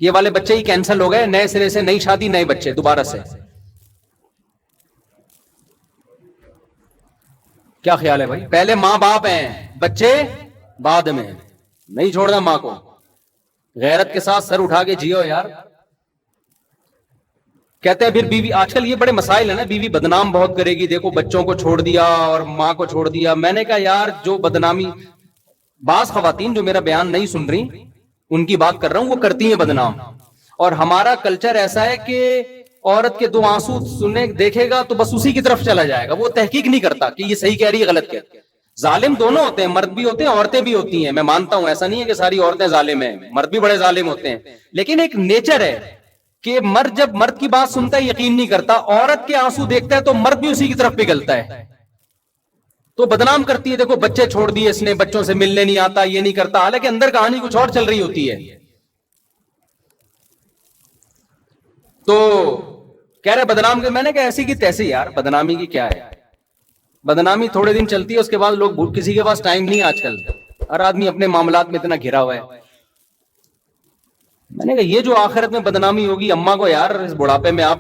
یہ والے بچے ہی کینسل ہو گئے, نئے سرے سے نئی شادی نئے بچے دوبارہ سے. کیا خیال ہے بھائی؟ پہلے ماں باپ ہیں, بچے بعد میں. نہیں چھوڑنا ماں کو, غیرت کے ساتھ سر اٹھا کے جیو یار. کہتے ہیں پھر بیوی, آج کل یہ بڑے مسائل ہیں نا, بیوی بدنام بہت کرے گی, دیکھو بچوں کو چھوڑ دیا اور ماں کو چھوڑ دیا. میں نے کہا یار جو بدنامی, بعض خواتین جو میرا بیان نہیں سن رہی ان کی بات کر رہا ہوں, وہ کرتی ہیں بدنام. اور ہمارا کلچر ایسا ہے کہ عورت کے دو آنسو سننے دیکھے گا تو بس اسی کی طرف چلا جائے گا, وہ تحقیق نہیں کرتا کہ یہ صحیح کہہ رہی ہے غلط کہہ رہی ہے. ظالم دونوں ہوتے ہیں, مرد بھی ہوتے ہیں عورتیں بھی ہوتی ہیں, میں مانتا ہوں, ایسا نہیں ہے کہ ساری عورتیں ظالم ہیں, مرد بھی بڑے ظالم ہوتے ہیں. لیکن ایک نیچر ہے کہ مرد جب مرد کی بات سنتا ہے یقین نہیں کرتا, عورت کے آنسو دیکھتا ہے تو مرد بھی اسی کی طرف پگھلتا ہے, تو بدنام کرتی ہے. دیکھو بچے چھوڑ دیے اس نے, بچوں سے ملنے نہیں آتا, یہ نہیں کرتا, حالانکہ اندر کہانی کچھ اور چل رہی ہوتی ہے. تو کہہ رہے بدنام کے. میں نے کہا ایسی کی تیسی یار, بدنامی کی کیا ہے, بدنامی تھوڑے دن چلتی ہے, اس کے بعد لوگ کسی کے پاس ٹائم نہیں آج کل. ہر آدمی اپنے معاملات میں اتنا گھرا ہوا ہے. میں نے کہا یہ جو آخرت میں بدنامی ہوگی اماں کو یار اس بڑھاپے میں آپ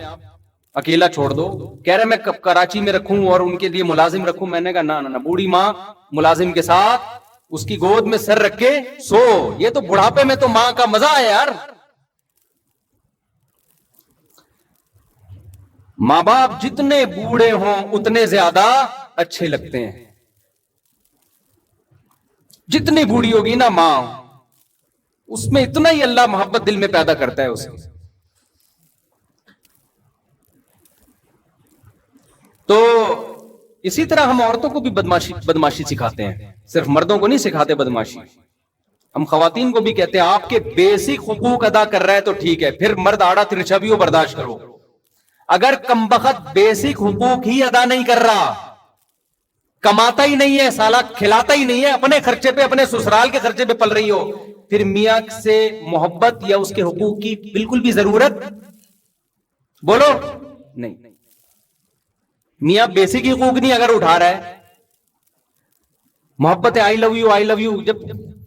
اکیلا چھوڑ دو. کہہ رہے میں کراچی میں رکھوں اور ان کے لیے ملازم رکھوں. میں نے کہا نہ بوڑھی ماں ملازم کے ساتھ اس کی گود میں سر رکھ کے سو. یہ تو بڑھاپے میں تو ماں کا مزہ ہے یار. ماں باپ جتنے بوڑھے ہوں اتنے زیادہ اچھے لگتے ہیں. جتنی بوڑھی ہوگی نا ماں اس میں اتنا ہی اللہ محبت دل میں پیدا کرتا ہے اسے. تو اسی طرح ہم عورتوں کو بھی بدماشی سکھاتے ہیں, صرف مردوں کو نہیں سکھاتے بدماشی. ہم خواتین کو بھی کہتے ہیں آپ کے بیسک حقوق ادا کر رہا ہے تو ٹھیک ہے, پھر مرد آڑا ترچھا بھی ہو برداشت کرو. اگر کمبخت بیسک حقوق ہی ادا نہیں کر رہا, کماتا ہی نہیں ہے, سالہ کھلاتا ہی نہیں ہے, اپنے خرچے پہ اپنے سسرال کے خرچے پہ پل رہی ہو, پھر میاں سے محبت یا اس کے حقوق کی بالکل بھی ضرورت بولو نہیں. میاں بیسک حقوق نہیں اگر اٹھا رہا ہے, محبت ہے, آئی لو یو جب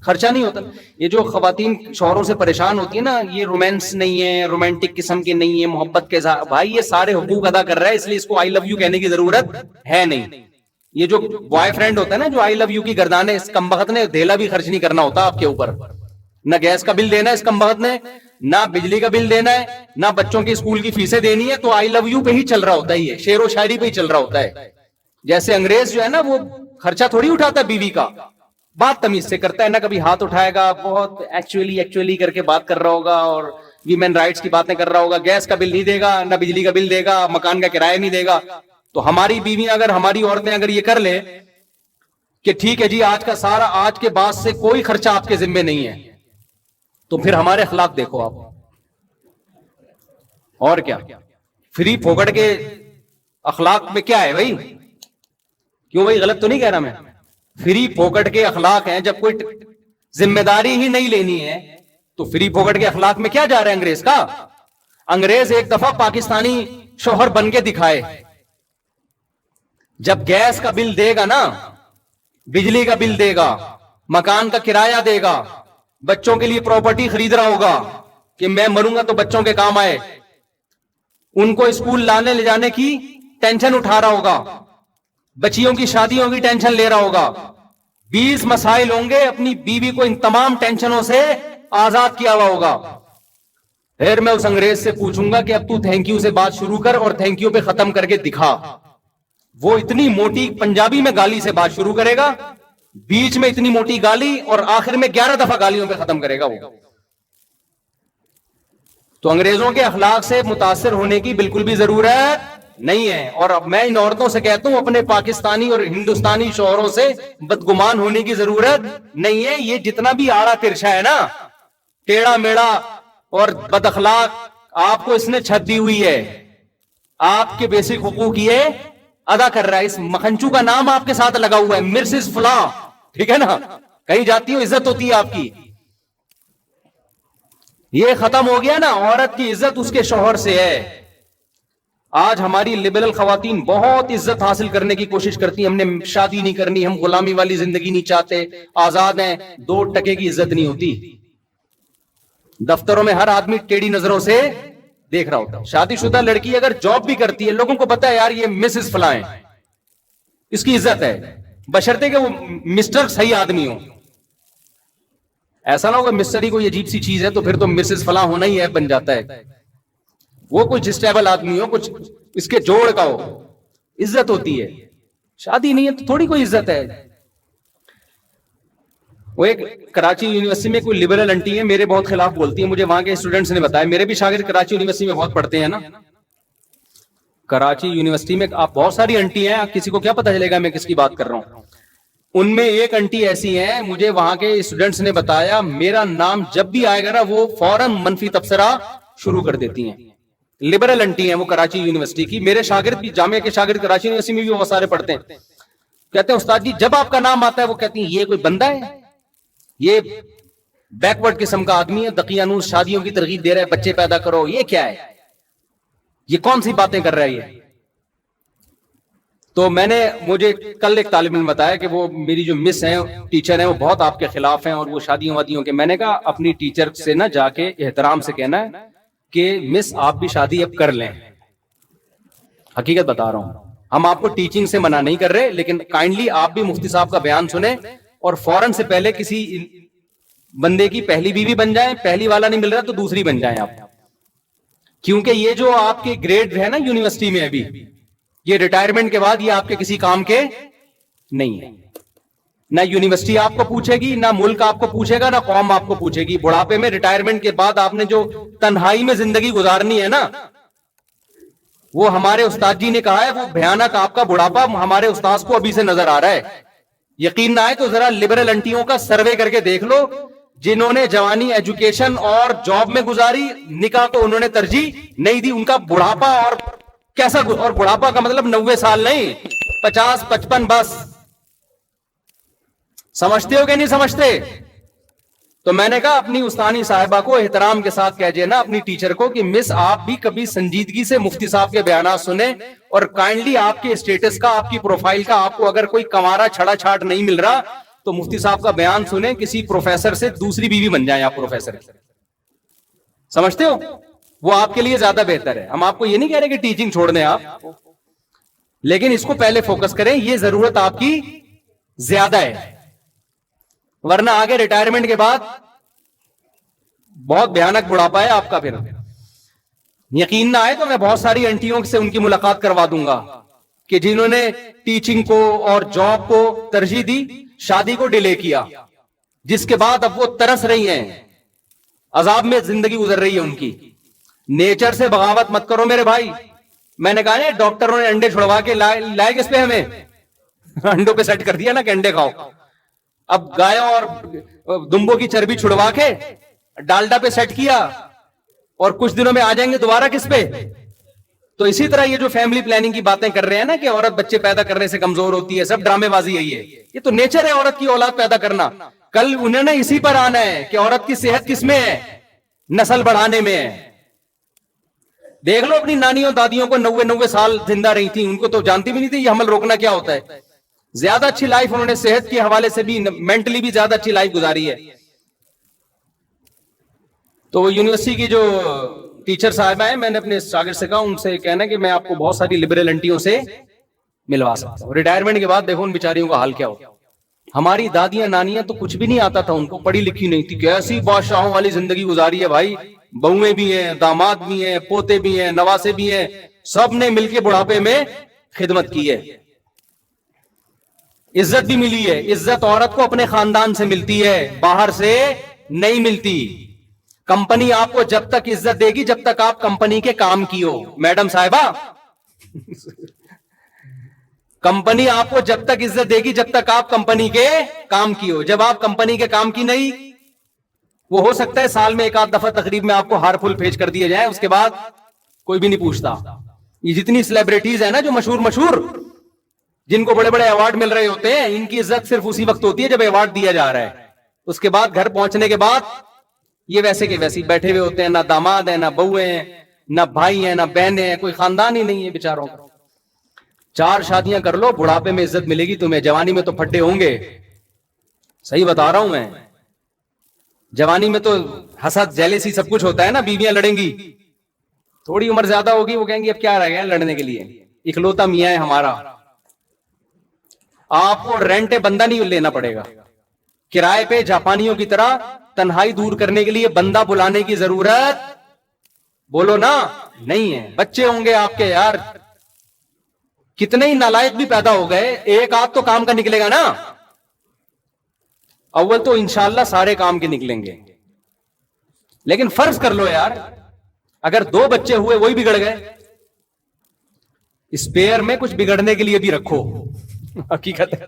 خرچہ نہیں ہوتا. یہ جو خواتین شوہروں سے پریشان ہوتی ہے نا, یہ رومانس نہیں ہے, رومانٹک قسم کی نہیں ہے, محبت کے ساتھ, بھائی یہ سارے حقوق ادا کر رہا ہے اس لیے اس کو آئی لو یو کہنے کی ضرورت ہے نہیں. یہ جو بوائے فرینڈ ہوتا ہے نا جو آئی لو یو کی گردانے, اس کمبخت نے دھیلا بھی خرچ نہیں کرنا ہوتا آپ کے اوپر. نہ گیس کا بل دینا ہے اس کمبخت نے, نہ بجلی کا بل دینا ہے, نہ بچوں کی اسکول کی فیسیں دینی ہے, تو آئی لو یو پہ ہی چل رہا ہوتا ہے, یہ شعر و شاعری پہ ہی چل رہا ہوتا ہے. جیسے انگریز جو ہے نا وہ خرچہ تھوڑی اٹھاتا ہے بیوی کا, بات تمیز سے کرتا ہے, نہ کبھی ہاتھ اٹھائے گا, بہت ایکچولی کر کے بات کر رہا ہوگا اور ویمن رائٹس کی باتیں کر رہا ہوگا. گیس کا بل نہیں دے گا, نہ بجلی کا بل دے گا, مکان کا کرایہ نہیں دے گا. تو ہماری بیویاں اگر, ہماری عورتیں اگر یہ کر لیں کہ ٹھیک ہے جی آج کا سارا, آج کے بعد سے کوئی خرچہ آپ کے ذمے نہیں ہے, تو پھر ہمارے اخلاق دیکھو آپ. اور کیا فری پھوکٹ کے اخلاق میں کیا ہے بھائی؟ کیوں بھائی غلط تو نہیں کہہ رہا میں؟ فری پھوکٹ کے اخلاق ہیں, جب کوئی ذمہ داری ہی نہیں لینی ہے تو فری پھوکٹ کے اخلاق میں کیا جا رہا ہے انگریز کا؟ انگریز ایک دفعہ پاکستانی شوہر بن کے دکھائے, جب گیس کا بل دے گا نا, بجلی کا بل دے گا, مکان کا کرایہ دے گا, بچوں کے لیے پراپرٹی خرید رہا ہوگا کہ میں مروں گا تو بچوں کے کام آئے, ان کو اسکول لانے لے جانے کی ٹینشن اٹھا رہا ہوگا, بچیوں کی شادیوں کی ٹینشن لے رہا ہوگا, 20 مسائل ہوں گے, اپنی بیوی کو ان تمام ٹینشنوں سے آزاد کیا ہوا ہوگا. پھر میں اس انگریز سے پوچھوں گا کہ اب تو تھینک یو سے بات شروع کر اور تھینک یو پہ ختم کر کے دکھا. وہ اتنی موٹی پنجابی میں گالی سے بات شروع کرے گا, بیچ میں اتنی موٹی گالی, اور آخر میں 11 دفعہ گالیوں پہ ختم کرے گا وہ. تو انگریزوں کے اخلاق سے متاثر ہونے کی بالکل بھی ضرورت نہیں ہے. اور اب میں ان عورتوں سے کہتا ہوں اپنے پاکستانی اور ہندوستانی شوہروں سے بدگمان ہونے کی ضرورت نہیں ہے. یہ جتنا بھی آڑا ترچھا ہے نا, ٹیڑھا میڑا اور بد اخلاق, آپ کو اس نے چھت دی ہوئی ہے, آپ کے بیسک حقوق یہ ادا کر رہا ہے. اس مکھنچو کا نام آپ کے ساتھ لگا ہوا ہے, مرسز فلاں, ٹھیک ہے نا, کہیں جاتی ہو عزت ہوتی ہے آپ کی. یہ ختم ہو گیا نا, عورت کی عزت اس کے شوہر سے ہے. آج ہماری لبرل خواتین بہت عزت حاصل کرنے کی کوشش کرتی ہیں, ہم نے شادی نہیں کرنی, ہم غلامی والی زندگی نہیں چاہتے, آزاد ہیں. 2 ٹکے کی عزت نہیں ہوتی. دفتروں میں ہر آدمی ٹیڑھی نظروں سے دیکھ رہا ہوتا ہے. شادی شدہ لڑکی اگر جاب بھی کرتی ہے, لوگوں کو پتا ہے یار یہ مسز فلاں ہے, اس کی عزت ہے, بشرطے کہ وہ مسٹر صحیح آدمی ہو. ایسا نہ ہوگا مسٹر ہی کوئی عجیب سی چیز ہے تو پھر تو مسز فلاں ہونا ہی ہے بن جاتا ہے. وہ کوئی جسٹیبل آدمی ہو, کچھ اس کے جوڑ کا ہو, عزت ہوتی ہے. شادی نہیں ہے تو تھوڑی کوئی عزت ہے. وہ ایک کراچی یونیورسٹی میں کوئی لبرل انٹی ہے, میرے بہت خلاف بولتی ہے, مجھے وہاں کے اسٹوڈنٹس نے بتایا, میرے بھی شاگرد کراچی یونیورسٹی میں بہت پڑھتے ہیں نا. کراچی یونیورسٹی میں آپ بہت ساری انٹی ہیں, کسی کو کیا پتا چلے گا میں کس کی بات کر رہا ہوں. ان میں ایک انٹی ایسی ہیں, مجھے وہاں کے اسٹوڈنٹس نے بتایا, میرا نام جب بھی آئے گا نا وہ فوراً منفی تبصرہ شروع کر دیتی ہیں. لبرل انٹی ہیں وہ کراچی یونیورسٹی کی. میرے شاگرد بھی, جامعہ کے شاگرد کراچی یونیورسٹی میں بھی بہت سارے پڑھتے ہیں, کہتے ہیں استاد جی جب آپ کا نام آتا ہے وہ کہتی ہیں یہ کوئی بندہ ہے, یہ بیکورڈ قسم کا آدمی ہے, دقیانوس شادیوں کی ترغیب دے رہا ہے, بچے پیدا کرو, یہ کیا ہے, یہ کون سی باتیں کر رہا ہے یہ. تو میں نے مجھے کل ایک طالب علم بتایا کہ وہ میری جو مس ہیں ٹیچر ہیں وہ بہت آپ کے خلاف ہیں اور وہ شادیوں وادیوں کے. میں نے کہا اپنی ٹیچر سے نا جا کے احترام سے کہنا ہے کہ مس آپ بھی شادی اب کر لیں. حقیقت بتا رہا ہوں, ہم آپ کو ٹیچنگ سے منع نہیں کر رہے, لیکن کائنڈلی آپ بھی مفتی صاحب کا بیان سنیں اور فوراً سے پہلے کسی بندے کی پہلی بیوی بن جائیں. پہلی والا نہیں مل رہا تو دوسری بن جائیں آپ, کیونکہ یہ جو آپ کے گریڈ ہے نا یونیورسٹی میں ابھی, یہ ریٹائرمنٹ کے بعد یہ آپ کے کسی کام کے نہیں ہے. نہ یونیورسٹی آپ کو پوچھے گی, نہ ملک آپ کو پوچھے گا, نہ قوم آپ کو پوچھے گی. بڑھاپے میں ریٹائرمنٹ کے بعد آپ نے جو تنہائی میں زندگی گزارنی ہے نا, وہ ہمارے استاد جی نے کہا ہے وہ بھیانک آپ کا بڑھاپا ہمارے استاذ کو ابھی سے نظر آ رہا ہے. یقین نہ آئے تو ذرا لبرل انٹیوں کا سروے کر کے دیکھ لو, جنہوں نے جوانی ایجوکیشن اور جاب میں گزاری, نکاح کو انہوں نے ترجیح نہیں دی. ان کا بڑھاپا اور کیسا, اور بڑھاپا کا مطلب 90 سال نہیں, 50 55 بس. سمجھتے ہو کہ نہیں سمجھتے؟ تو میں نے کہا اپنی استانی صاحبہ کو احترام کے ساتھ کہہ نا اپنی ٹیچر کو کہ مس آپ بھی کبھی سنجیدگی سے مفتی صاحب کے بیانات سنیں, اور کائنڈلی آپ کے اسٹیٹس کا, آپ کی پروفائل کا, آپ کو اگر کوئی کمارا چھڑا چھاٹ نہیں مل رہا تو مفتی صاحب کا بیان سنیں, کسی پروفیسر سے دوسری بیوی بن جائیں آپ پروفیسر. سمجھتے ہو؟ وہ آپ کے لیے زیادہ بہتر ہے. ہم آپ کو یہ نہیں کہہ رہے کہ ٹیچنگ چھوڑ دیں آپ, لیکن اس کو پہلے فوکس کریں, یہ ضرورت آپ کی زیادہ ہے. ورنہ آگے ریٹائرمنٹ کے بعد بہت بھیانک بڑھاپا ہے آپ کا. پھر یقین نہ آئے تو میں بہت ساری انٹیوں سے ان کی ملاقات کروا دوں گا کہ جنہوں نے ٹیچنگ کو اور جاب کو ترجیح دی, شادی کو ڈیلے کیا, جس کے بعد اب وہ ترس رہی ہیں, عذاب میں زندگی گزر رہی ہے ان کی. نیچر سے بغاوت مت کرو میرے بھائی. میں نے کہا ڈاکٹروں نے انڈے چھڑوا کے لائے کس پہ, ہمیں انڈوں پہ سیٹ کر دیا نا کہ انڈے کھاؤ. اب گایوں اور دمبوں کی چربی چھڑوا کے ڈالڈا پہ سیٹ کیا, اور کچھ دنوں میں آ جائیں گے دوبارہ کس پہ. تو اسی طرح یہ جو فیملی پلاننگ کی باتیں کر رہے ہیں نا کہ عورت بچے پیدا کرنے سے کمزور ہوتی ہے, سب ڈرامے بازی ہے. یہ تو نیچر ہے عورت کی اولاد پیدا کرنا. کل انہوں نے اسی پر آنا ہے کہ عورت کی صحت کس میں ہے, نسل بڑھانے میں ہے. دیکھ لو اپنی نانیوں دادیوں کو 90 سال زندہ رہی تھی, ان کو تو جانتی بھی نہیں تھی یہ حمل روکنا کیا ہوتا ہے. زیادہ اچھی لائف انہوں نے صحت کے حوالے سے بھی, مینٹلی بھی زیادہ اچھی لائف گزاری ہے. تو وہ یونیورسٹی کی جو ٹیچر صاحبہ ہیں, میں نے اپنے شاگرد سے کہا ان سے کہنا کہ میں آپ کو بہت ساری لبرل انٹیوں سے ملوا سکتا ہوں. ریٹائرمنٹ کے بعد دیکھو ان بیچاریوں کا حال کیا ہوتا. ہماری دادیاں نانیاں تو کچھ بھی نہیں آتا تھا ان کو, پڑھی لکھی نہیں تھی, کیسی بادشاہوں والی زندگی گزاری ہے بھائی. بہویں بھی ہیں, داماد بھی ہیں, پوتے بھی ہیں, نواسے بھی ہیں, سب نے مل کے بڑھاپے میں خدمت کی ہے. عزت بھی ملی ہے. عزت عورت کو اپنے خاندان سے ملتی ہے, باہر سے نہیں ملتی. کمپنی آپ کو جب تک عزت دے گی جب تک آپ کمپنی کے کام کی ہو. میڈم صاحبہ, کمپنی آپ کو جب تک عزت دے گی جب تک آپ کمپنی کے کام کی ہو. جب آپ کمپنی کے کام کی نہیں, وہ ہو سکتا ہے سال میں ایک آدھ دفعہ تقریب میں آپ کو ہار پھول بھیج کر دیے جائیں, اس کے بعد کوئی بھی نہیں پوچھتا. یہ جتنی سیلیبریٹیز ہیں نا جو مشہور جن کو بڑے بڑے ایوارڈ مل رہے ہوتے ہیں, ان کی عزت صرف اسی وقت ہوتی ہے جب ایوارڈ دیا جا رہا ہے. اس کے بعد گھر پہنچنے کے بعد یہ ویسے کے ویسے بیٹھے ہوئے ہوتے ہیں, نہ داماد ہیں, نہ بہویں ہیں, نہ بھائی ہیں, نہ بہنیں ہیں, کوئی خاندان ہی نہیں ہے بیچاروں کا. 4 شادیاں کر لو, بڑھاپے میں عزت ملے گی تمہیں. جوانی میں تو پھڈے ہوں گے, صحیح بتا رہا ہوں میں. جوانی میں تو حسد جیلیسی سب کچھ ہوتا ہے نا, بیویاں لڑیں گی. تھوڑی عمر زیادہ ہوگی وہ کہیں گی اب کیا رہ گیا لڑنے کے لیے, اکلوتا میاں ہے ہمارا. آپ کو رینٹ بندہ نہیں لینا پڑے گا, کرائے پہ جاپانیوں کی طرح تنہائی دور کرنے کے لیے بندہ بلانے کی ضرورت بولو نا نہیں ہے. بچے ہوں گے آپ کے یار, کتنے ہی نالائق بھی پیدا ہو گئے, ایک آدھ تو کام کا نکلے گا نا. اول تو انشاءاللہ سارے کام کے نکلیں گے, لیکن فرض کر لو یار اگر 2 بچے ہوئے وہی بگڑ گئے, اسپیئر میں کچھ بگڑنے کے لیے بھی رکھو. حقیقت ہے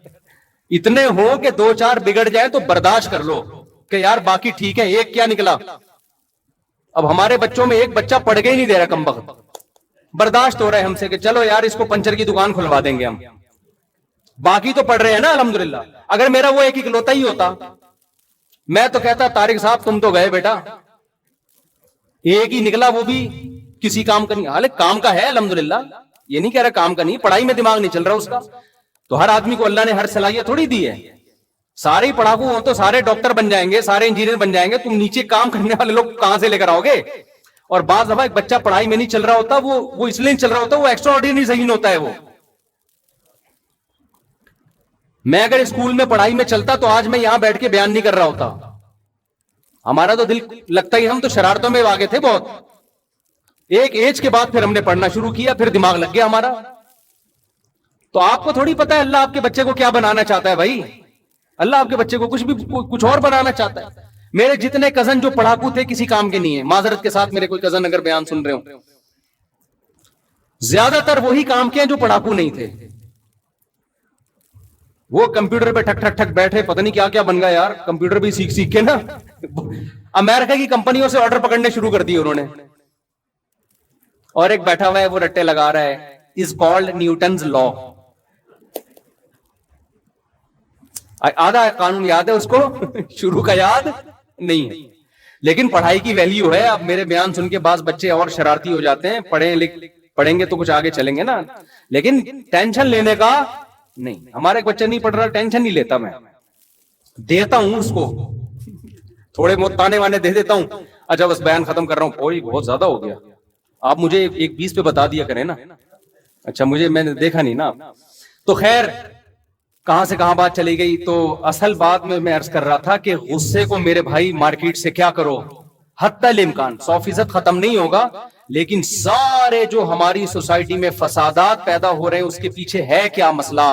اتنے ہو کہ 2-4 بگڑ جائے تو برداشت کر لو کہ یار باقی ٹھیک ہے, ایک کیا نکلا. اب ہمارے بچوں میں ایک بچہ پڑھ کے ہی نہیں دے رہا کم وقت, برداشت ہو رہا ہے ہم سے کہ چلو یار اس کو پنچر کی دکان کھلوا دیں گے ہم, باقی تو پڑھ رہے ہیں نا الحمدللہ. اگر میرا وہ ایک اکلوتا ہی ہوتا میں تو کہتا طارق صاحب تم تو گئے بیٹا, ایک ہی نکلا وہ بھی کسی کام کا نہیں. حالانکہ کام کا ہے الحمدللہ, یہ نہیں کہہ رہا کام کا نہیں, پڑھائی میں دماغ نہیں چل رہا اس کا. تو ہر آدمی کو اللہ نے ہر صلاحیت تھوڑی دی ہے. سارے ہی پڑھاکو ہوں تو سارے ڈاکٹر بن جائیں گے, سارے انجینئر بن جائیں گے, تم نیچے کام کرنے والے لوگ کہاں سے لے کر آؤ گے؟ اور بعض دفعہ ایک بچہ پڑھائی میں نہیں چل رہا ہوتا, وہ اس لیے نہیں چل رہا ہوتا, وہ ایکسٹرا آرڈینری ذہین ہوتا ہے. وہ میں اگر اسکول میں پڑھائی میں چلتا تو آج میں یہاں بیٹھ کے بیان نہیں کر رہا ہوتا. ہمارا تو دل لگتا ہی, ہم تو شرارتوں میں آگے تھے بہت. ایک ایج کے بعد پھر ہم نے پڑھنا شروع کیا, پھر دماغ لگ گیا ہمارا. تو آپ کو تھوڑی پتا ہے اللہ آپ کے بچے کو کیا بنانا چاہتا ہے بھائی. اللہ آپ کے بچے کو کچھ اور بنانا چاہتا ہے. میرے جتنے کزن جو پڑھاکو تھے کسی کام کے نہیں ہے, معذرت کے ساتھ میرے کوئی کزن اگر بیان سن رہے ہوں, زیادہ تر وہی کام کے ہیں جو پڑھاکو نہیں تھے. وہ کمپیوٹر پہ ٹھک ٹھک ٹھک بیٹھے, پتہ نہیں کیا کیا بن گیا یار, کمپیوٹر بھی سیکھ کے نا امریکہ کی کمپنیوں سے آرڈر پکڑنے شروع کر دیے انہوں نے. اور ایک بیٹھا ہوا ہے وہ رٹے لگا رہا ہے, از کالڈ نیوٹنز لا. آدھا قانون یاد ہے اس کو, شروع کا یاد نہیں ہے. لیکن پڑھائی کی ویلیو ہے. اب میرے بیان سن کے بعض بچے اور شرارتی ہو جاتے ہیں, پڑھیں گے تو کچھ آگے چلیں گے نا, لیکن ٹینشن لینے کا نہیں. ہمارا ایک بچہ نہیں پڑھ رہا, ٹینشن نہیں لیتا, میں دیتا ہوں اس کو, تھوڑے بہت تانے وانے دے دیتا ہوں. اچھا بس بیان ختم کر رہا ہوں, کوئی بہت زیادہ ہو گیا, آپ مجھے 1:20 پہ بتا دیا کریں نا. اچھا مجھے, میں نے دیکھا نہیں نا. تو خیر کہاں سے کہاں بات چلی گئی. تو اصل بات میں عرض کر رہا تھا کہ غصے کو میرے بھائی مارکیٹ سے کیا کرو, حتی الامکان 100% ختم نہیں ہوگا, لیکن سارے جو ہماری سوسائٹی میں فسادات پیدا ہو رہے ہیں اس کے پیچھے ہے کیا مسئلہ؟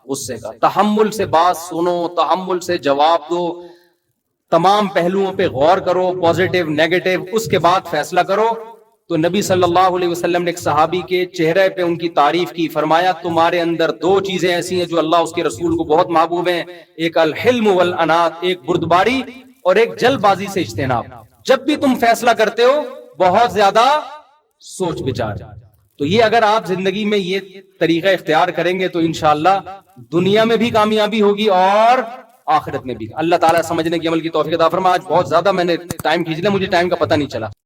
غصے کا. تحمل سے بات سنو, تحمل سے جواب دو, تمام پہلوؤں پہ غور کرو, پازیٹیو نیگیٹو, اس کے بعد فیصلہ کرو. تو نبی صلی اللہ علیہ وسلم نے ایک صحابی کے چہرے پہ ان کی تعریف کی, فرمایا تمہارے اندر 2 چیزیں ایسی ہیں جو اللہ اس کے رسول کو بہت محبوب ہیں, ایک الحلم والانات, ایک بردباری اور ایک جلد بازی سے اجتناب. جب بھی تم فیصلہ کرتے ہو بہت زیادہ سوچ بچار. تو یہ اگر آپ زندگی میں یہ طریقہ اختیار کریں گے تو انشاءاللہ دنیا میں بھی کامیابی ہوگی اور آخرت میں بھی. اللہ تعالیٰ سمجھنے کی عمل کی توفیق عطا فرمائے. آج بہت زیادہ میں نے ٹائم کھینچ لیا, مجھے ٹائم کا پتہ نہیں چلا.